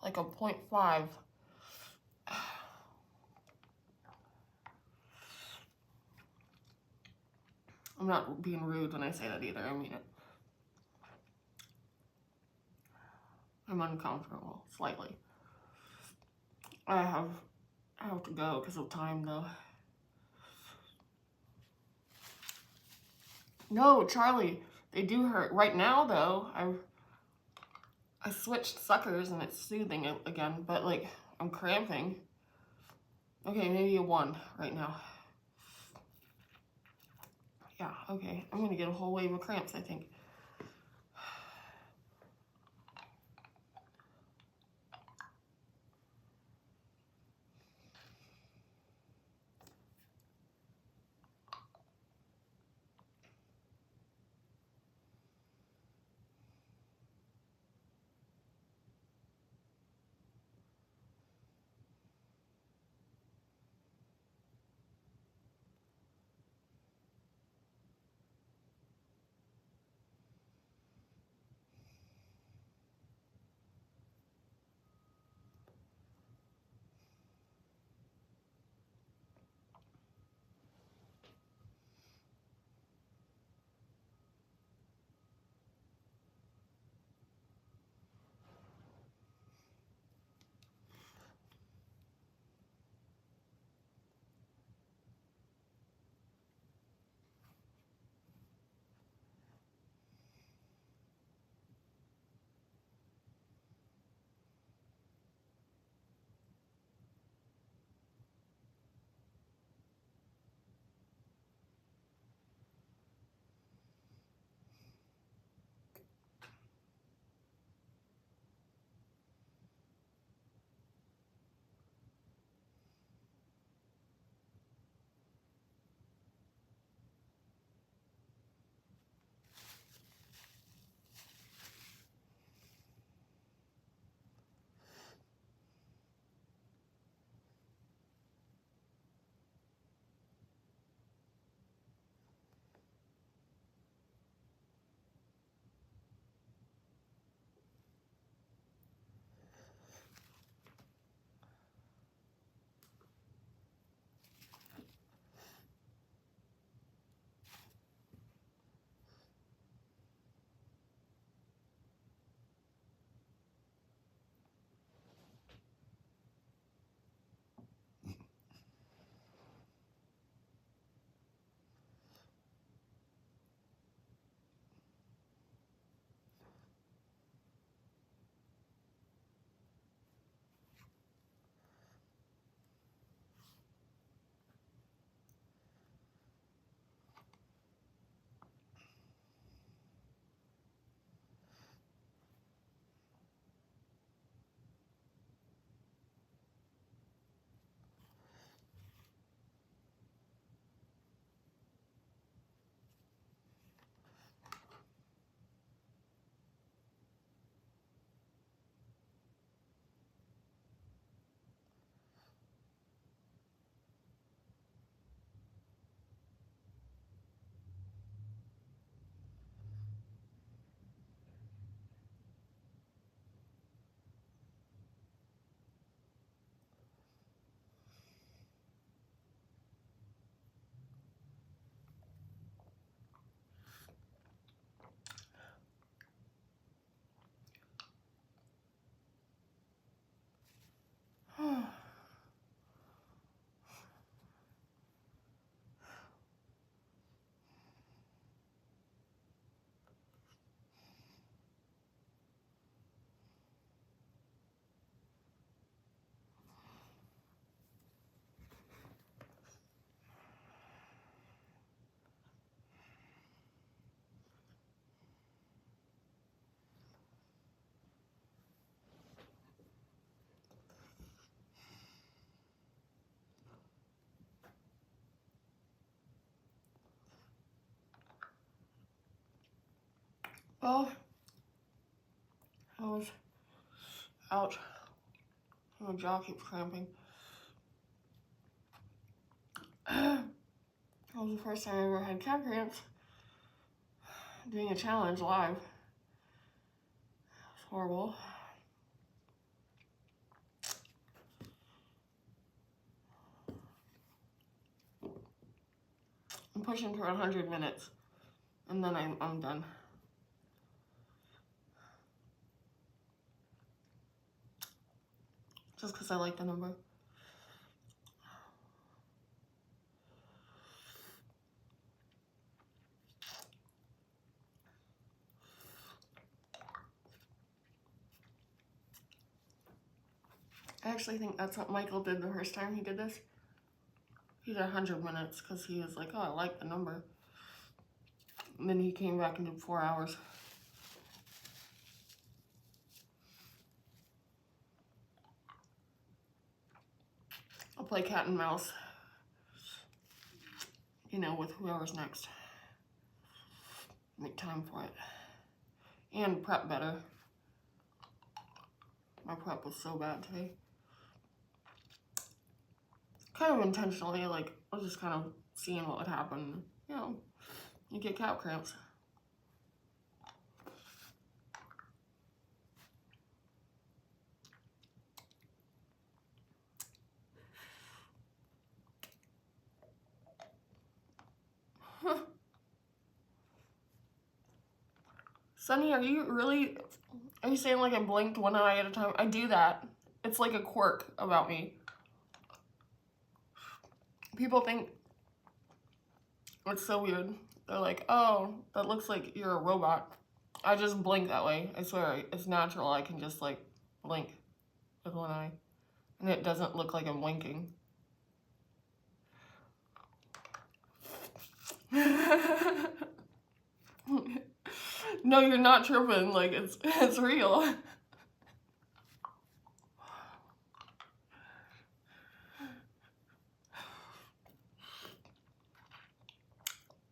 Like a 0.5. I'm not being rude when I say that either, I mean it. I'm uncomfortable, slightly. I have to go because of time though. No, Charlie, they do hurt. Right now though, I switched suckers and it's soothing it again, but like I'm cramping. Okay, maybe a 1 right now. Yeah, okay. I'm gonna get a whole wave of cramps, I think. Well, ouch. My jaw keeps cramping. That was the first time I ever had calf cramps doing a challenge live. It's horrible. I'm pushing for 100 minutes, and then I'm done. Just because I like the number. I actually think that's what Michael did the first time he did this. He did 100 minutes because he was like, oh, I like the number. And then he came back and did 4 hours. I'll play cat and mouse, you know, with whoever's next. Make time for it. And prep better. My prep was so bad today. Kind of intentionally, like, I was just kind of seeing what would happen. You know, you get calf cramps. Sunny, are you saying like I blinked one eye at a time? I do that. It's like a quirk about me. People think it's so weird. They're like, oh, that looks like you're a robot. I just blink that way. I swear, it's natural. I can just like blink with one eye. And it doesn't look like I'm winking. No, you're not tripping. Like, it's real.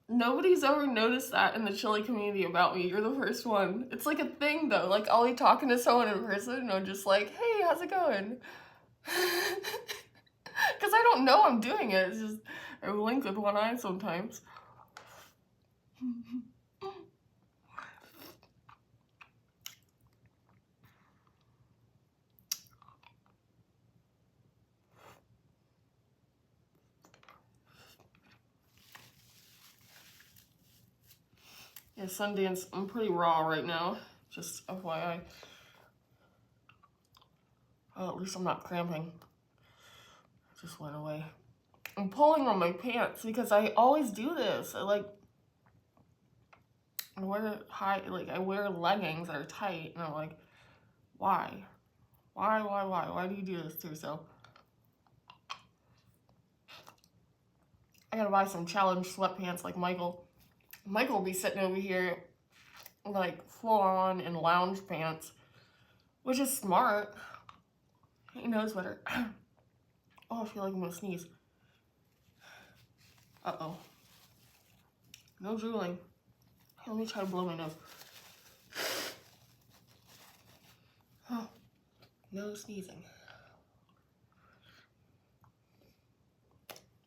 Nobody's ever noticed that in the chili community about me. You're the first one. It's like a thing, though. Like, I'll be talking to someone in person, and I'm just like, hey, how's it going? Because I don't know I'm doing it. It's just, I blink with one eye sometimes. Yeah, Sundance, I'm pretty raw right now. Just FYI. Oh, at least I'm not cramping. It just went away. I'm pulling on my pants because I always do this. I wear leggings that are tight, and I'm like, why? Why do you do this to yourself? I gotta buy some challenge sweatpants like Michael. Michael will be sitting over here like full on in lounge pants, which is smart. He knows better. Oh, I feel like I'm gonna sneeze. Uh-oh. No drooling. Let me try to blow my nose. Oh, no sneezing.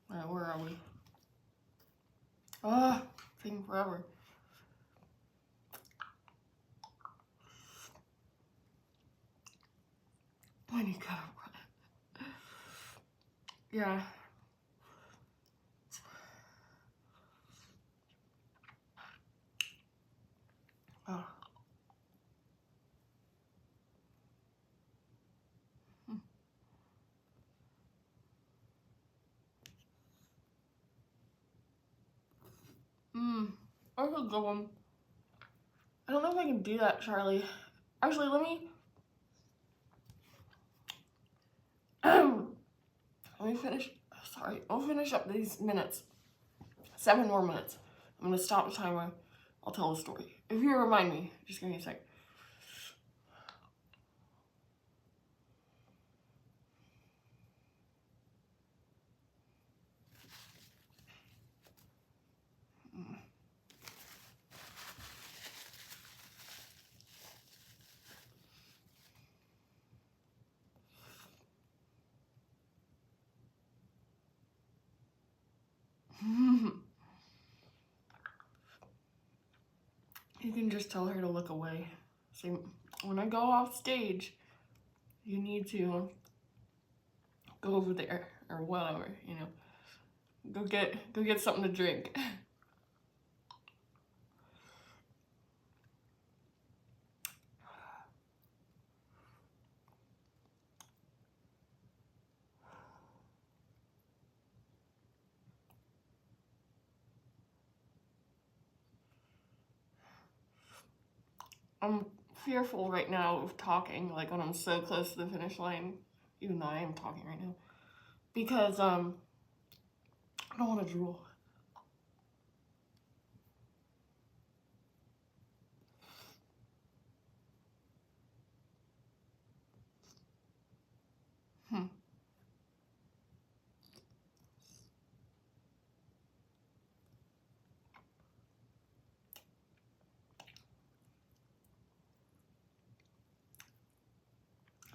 Alright, where are we? Ah, taking forever. When you gotta run. Yeah. Oh. That's a good one. I don't know if I can do that, Charlie. Actually, let me finish. Sorry, I'll finish up these minutes. 7 more minutes. I'm gonna stop the timer. I'll tell the story. If you remind me, just give me a sec. You can just tell her to look away. Say, when I go off stage, you need to go over there or whatever, you know. Go get something to drink. I'm fearful right now of talking, like when I'm so close to the finish line, even though I am talking right now, because I don't want to drool.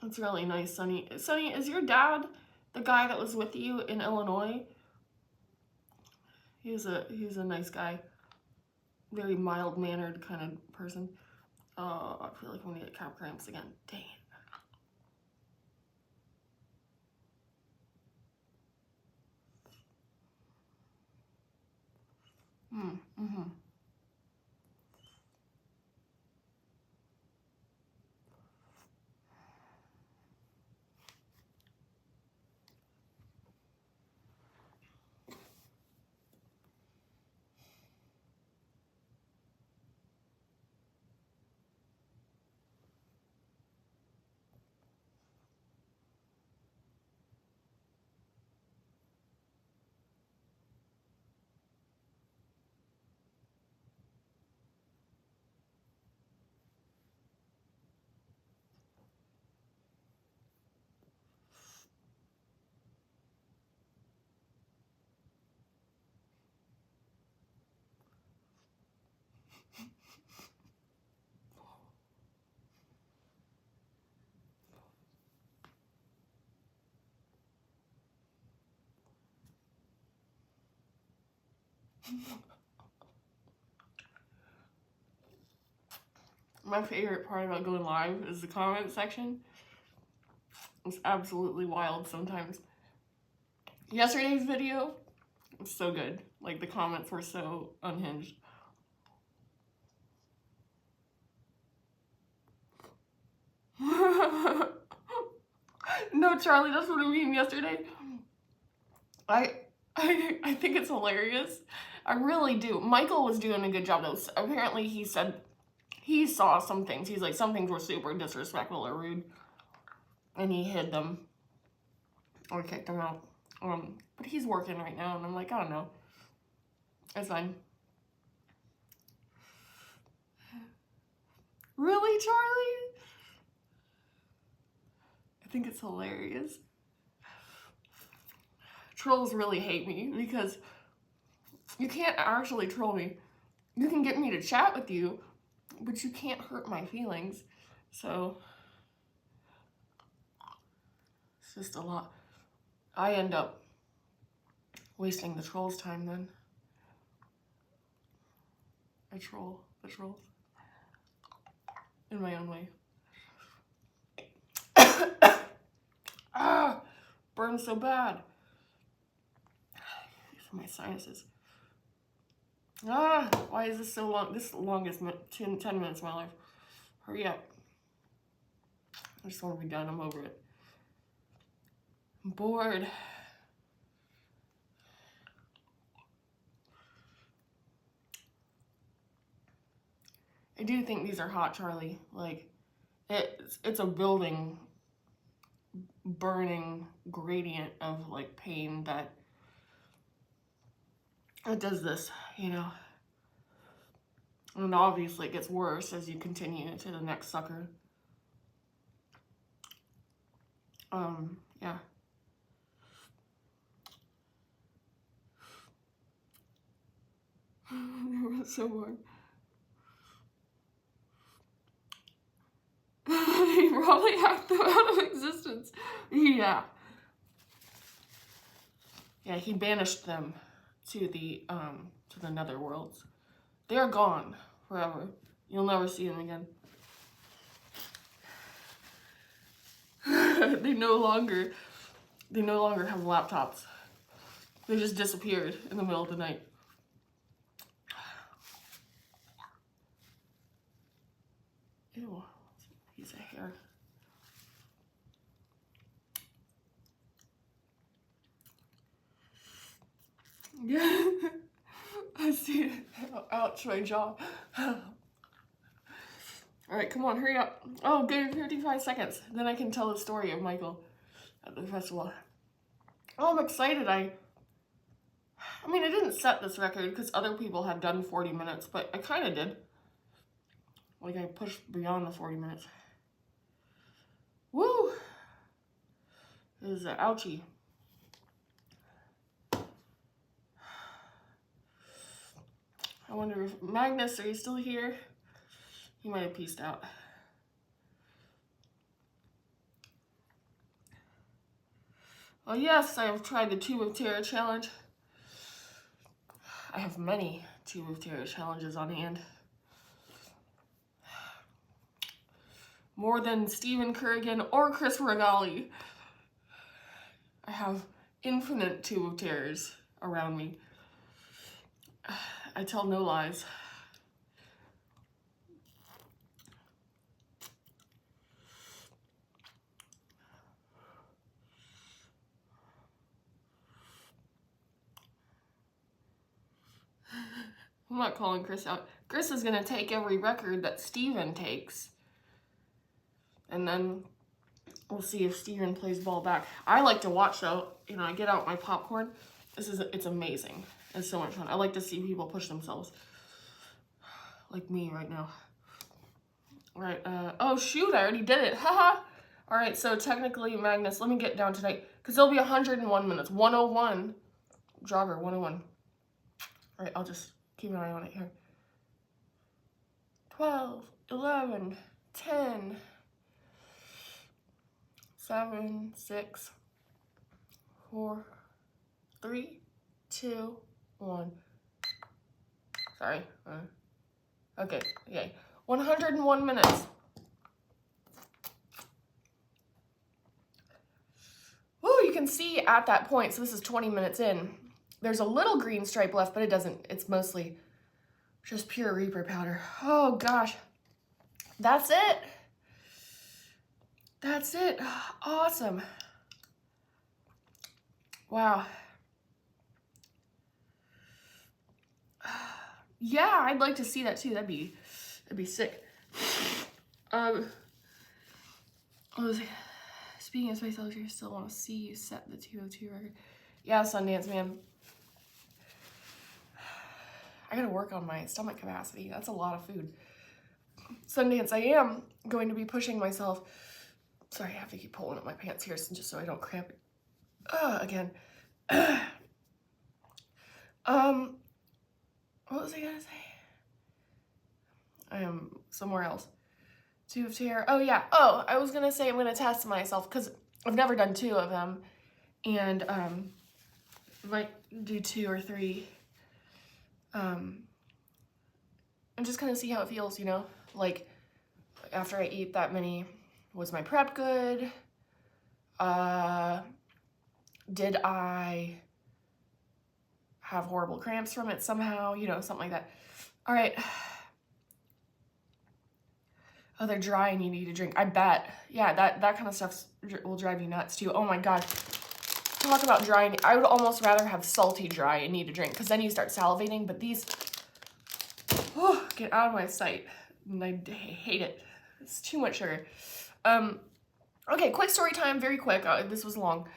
That's really nice, Sunny. Sunny, is your dad the guy that was with you in Illinois? He's a nice guy. Very mild-mannered kind of person. I feel like I'm gonna get calf cramps again. Dang it. Mm-hmm. My favorite part about going live is the comment section. It's absolutely wild sometimes. Yesterday's video was so good. Like, the comments were so unhinged. No, Charlie, that's what I mean yesterday. I think it's hilarious. I really do. Michael was doing a good job though. Apparently he said he saw some things. He's like, some things were super disrespectful or rude. And he hid them. Or kicked them out. But he's working right now and I'm like, I don't know. It's fine. Really, Charlie? I think it's hilarious. Trolls really hate me because you can't actually troll me. You can get me to chat with you, but you can't hurt my feelings. So it's just a lot. I end up wasting the trolls' time then. I troll the trolls in my own way. Ah, burns so bad. For my sinuses. Ah, why is this so long? This is the longest 10 minutes of my life. Hurry up. I just want to be done. I'm over it. I'm bored. I do think these are hot, Charlie. Like, it's a building burning gradient of like pain that it does this, you know. And obviously it gets worse as you continue to the next sucker. Yeah. It was so bored. He probably hacked them out of existence. Yeah. Yeah, he banished them to the netherworlds. They are gone forever. You'll never see them again. They no longer have laptops. They just disappeared in the middle of the night. Ew, piece of hair. Yeah, I see it. Ouch, my jaw. All right, come on, hurry up. Oh, good, 55 seconds. Then I can tell the story of Michael at the festival. Oh, I'm excited. I mean, I didn't set this record because other people had done 40 minutes, but I kind of did. Like, I pushed beyond the 40 minutes. Woo! This is an ouchie. I wonder if Magnus, are you still here? He might have peaced out. Oh yes, I have tried the Tube of Terror challenge. I have many Tube of Terror challenges on hand. More than Stephen Currigan or Chris Regali. I have infinite Tube of Terrors around me. I tell no lies. I'm not calling Chris out. Chris is gonna take every record that Steven takes. And then we'll see if Steven plays ball back. I like to watch though. You know, I get out my popcorn. It's amazing. It's so much fun. I like to see people push themselves. Like me right now. All right, oh shoot, I already did it. Haha. All right, so technically Magnus, let me get down tonight. Because there'll be 101 minutes. 101. Draugr, 101. All right, I'll just keep an eye on it here. 12, 11, 10, 7, 6, 4, 3, 2, 1. Sorry. Okay. 101 minutes. Woo, you can see at that point, so this is 20 minutes in, there's a little green stripe left, but it's mostly just pure Reaper powder. Oh gosh. That's it. That's it. Awesome. Wow. Yeah, I'd like to see that too. That'd be sick. Speaking of Space Elevator, I still want to see you set the 202 record. Yeah, Sundance, man. I gotta work on my stomach capacity. That's a lot of food. Sundance, I am going to be pushing myself. Sorry, I have to keep pulling up my pants here just so I don't cramp it. Again. What was I gonna say? I am somewhere else. Tube of Terror. Oh yeah. Oh, I was gonna say I'm gonna test myself because I've never done 2 of them, and might do 2 or 3. And just kind of see how it feels, you know? Like, after I eat that many, was my prep good? Did I have horrible cramps from it somehow? You know, something like that. All right. Oh, they're dry and you need to drink. I bet. Yeah, that kind of stuff will drive you nuts too. Oh my God. Talk about dry. I would almost rather have salty dry and need to drink because then you start salivating. But these, oh, get out of my sight. And I hate it. It's too much sugar. Okay, quick story time. Very quick. This was long.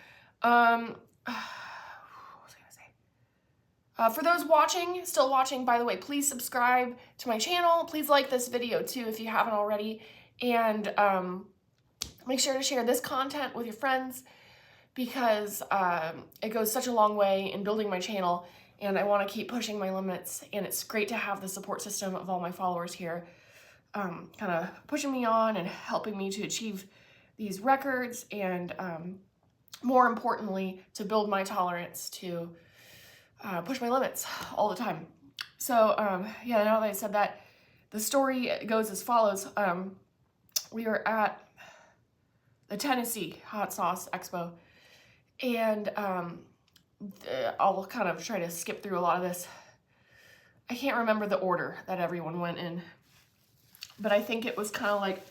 What was I gonna say? For those still watching, by the way, please subscribe to my channel. Please like this video too if you haven't already. And make sure to share this content with your friends because it goes such a long way in building my channel and I want to keep pushing my limits. And it's great to have the support system of all my followers here kind of pushing me on and helping me to achieve these records and more importantly, to build my tolerance to push my limits all the time. So, yeah, now that I said that, the story goes as follows. We were at the Tennessee Hot Sauce Expo, and I'll kind of try to skip through a lot of this. I can't remember the order that everyone went in, but I think it was kind of like,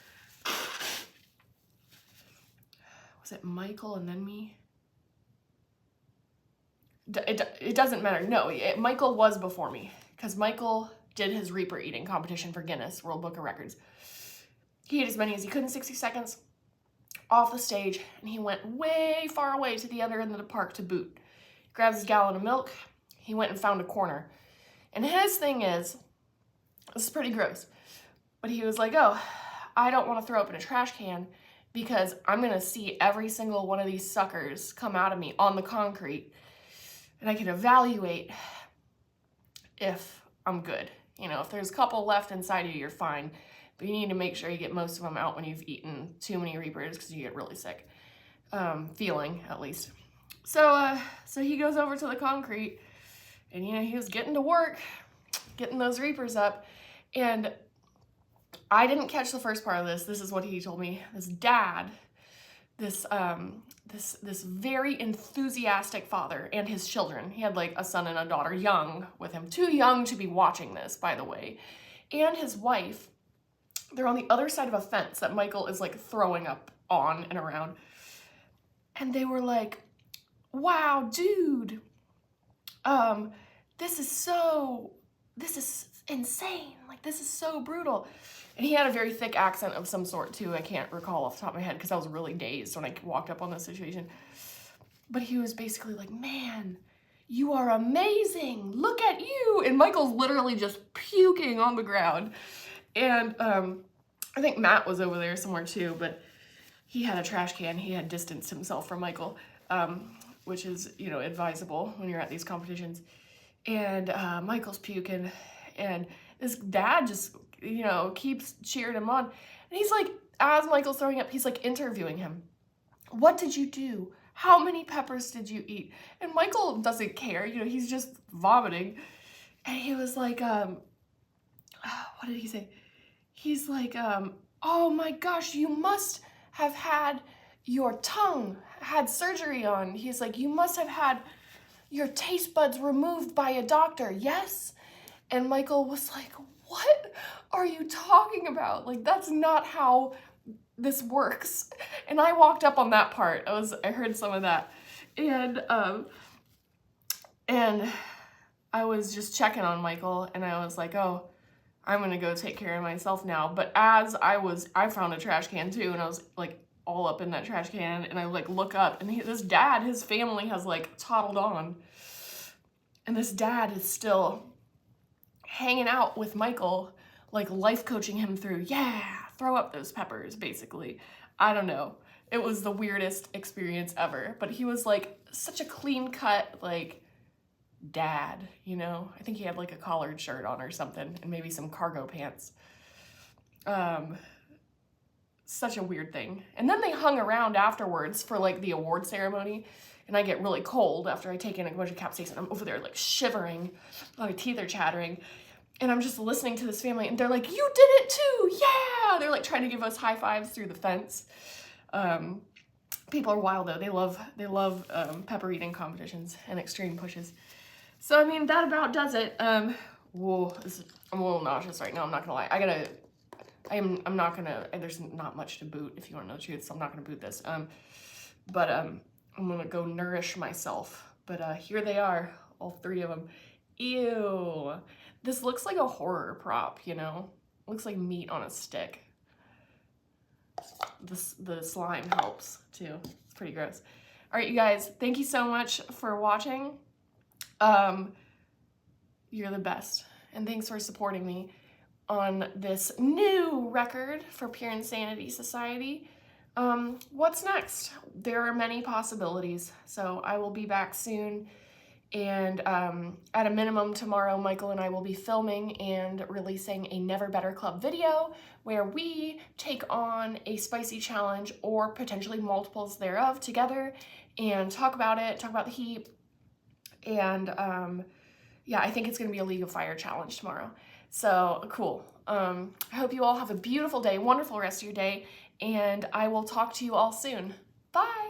was it Michael and then me? It doesn't matter. No, Michael was before me, because Michael did his Reaper eating competition for Guinness World Book of Records. He ate as many as he could in 60 seconds off the stage, and he went way far away to the other end of the park to boot. Grabs his gallon of milk, he went and found a corner. And his thing is, this is pretty gross, but he was like, oh, I don't want to throw up in a trash can because I'm going to see every single one of these suckers come out of me on the concrete, and I can evaluate if I'm good. You know, if there's a couple left inside of you, you're fine. But you need to make sure you get most of them out when you've eaten too many Reapers, because you get really sick. Feeling, at least. So he goes over to the concrete, and, you know, he was getting to work, getting those Reapers up. And I didn't catch the first part of this. This is what he told me. This dad, this very enthusiastic father, and his children. He had like a son and a daughter, young with him. Too young to be watching this, by the way. And his wife, they're on the other side of a fence that Michael is like throwing up on and around. And they were like, wow, dude, this is insane. Like, this is so brutal. And he had a very thick accent of some sort too. I can't recall off the top of my head because I was really dazed when I walked up on this situation. But he was basically like, man, you are amazing. Look at you. And Michael's literally just puking on the ground. And I think Matt was over there somewhere too, but he had a trash can. He had distanced himself from Michael, which is, you know, advisable when you're at these competitions. And Michael's puking, and this dad just, you know, keeps cheering him on. And he's like, as Michael's throwing up, he's like interviewing him. What did you do? How many peppers did you eat? And Michael doesn't care, you know, he's just vomiting. And he was like, what did he say? He's like, oh my gosh, you must have had your tongue had surgery on. He's like, you must have had your taste buds removed by a doctor, yes? And Michael was like, what are you talking about? Like, that's not how this works. And I walked up on that part. I heard some of that. And I was just checking on Michael, and I was like, oh, I'm gonna go take care of myself now. But as I found a trash can too, and I was like all up in that trash can, and I like look up, and this dad, his family has like toddled on, and this dad is still hanging out with Michael, like life coaching him through, yeah, throw up those peppers, basically. I don't know. It was the weirdest experience ever, but he was like such a clean cut, like, dad, you know? I think he had like a collared shirt on or something, and maybe some cargo pants. Such a weird thing. And then they hung around afterwards for like the award ceremony, and I get really cold after I take in a bunch of capsaicin. I'm over there like shivering, my teeth are chattering, and I'm just listening to this family, and they're like, you did it too, yeah! They're like trying to give us high fives through the fence. People are wild though. They love pepper eating competitions and extreme pushes. So I mean, that about does it. Whoa, I'm a little nauseous right now, I'm not gonna lie. I'm not gonna, there's not much to boot if you wanna know the truth, so I'm not gonna boot this. But I'm gonna go nourish myself. But here they are, all three of them. Ew. This looks like a horror prop, you know? Looks like meat on a stick. The slime helps too. It's pretty gross. All right, you guys, thank you so much for watching. You're the best. And thanks for supporting me on this new record for Pure Insanity Society. What's next? There are many possibilities. So I will be back soon. And at a minimum tomorrow, Michael and I will be filming and releasing a Never Better Club video where we take on a spicy challenge or potentially multiples thereof together and talk about it, talk about the heat. And yeah, I think it's gonna be a League of Fire challenge tomorrow. So cool. I hope you all have a beautiful day, wonderful rest of your day, and I will talk to you all soon. Bye.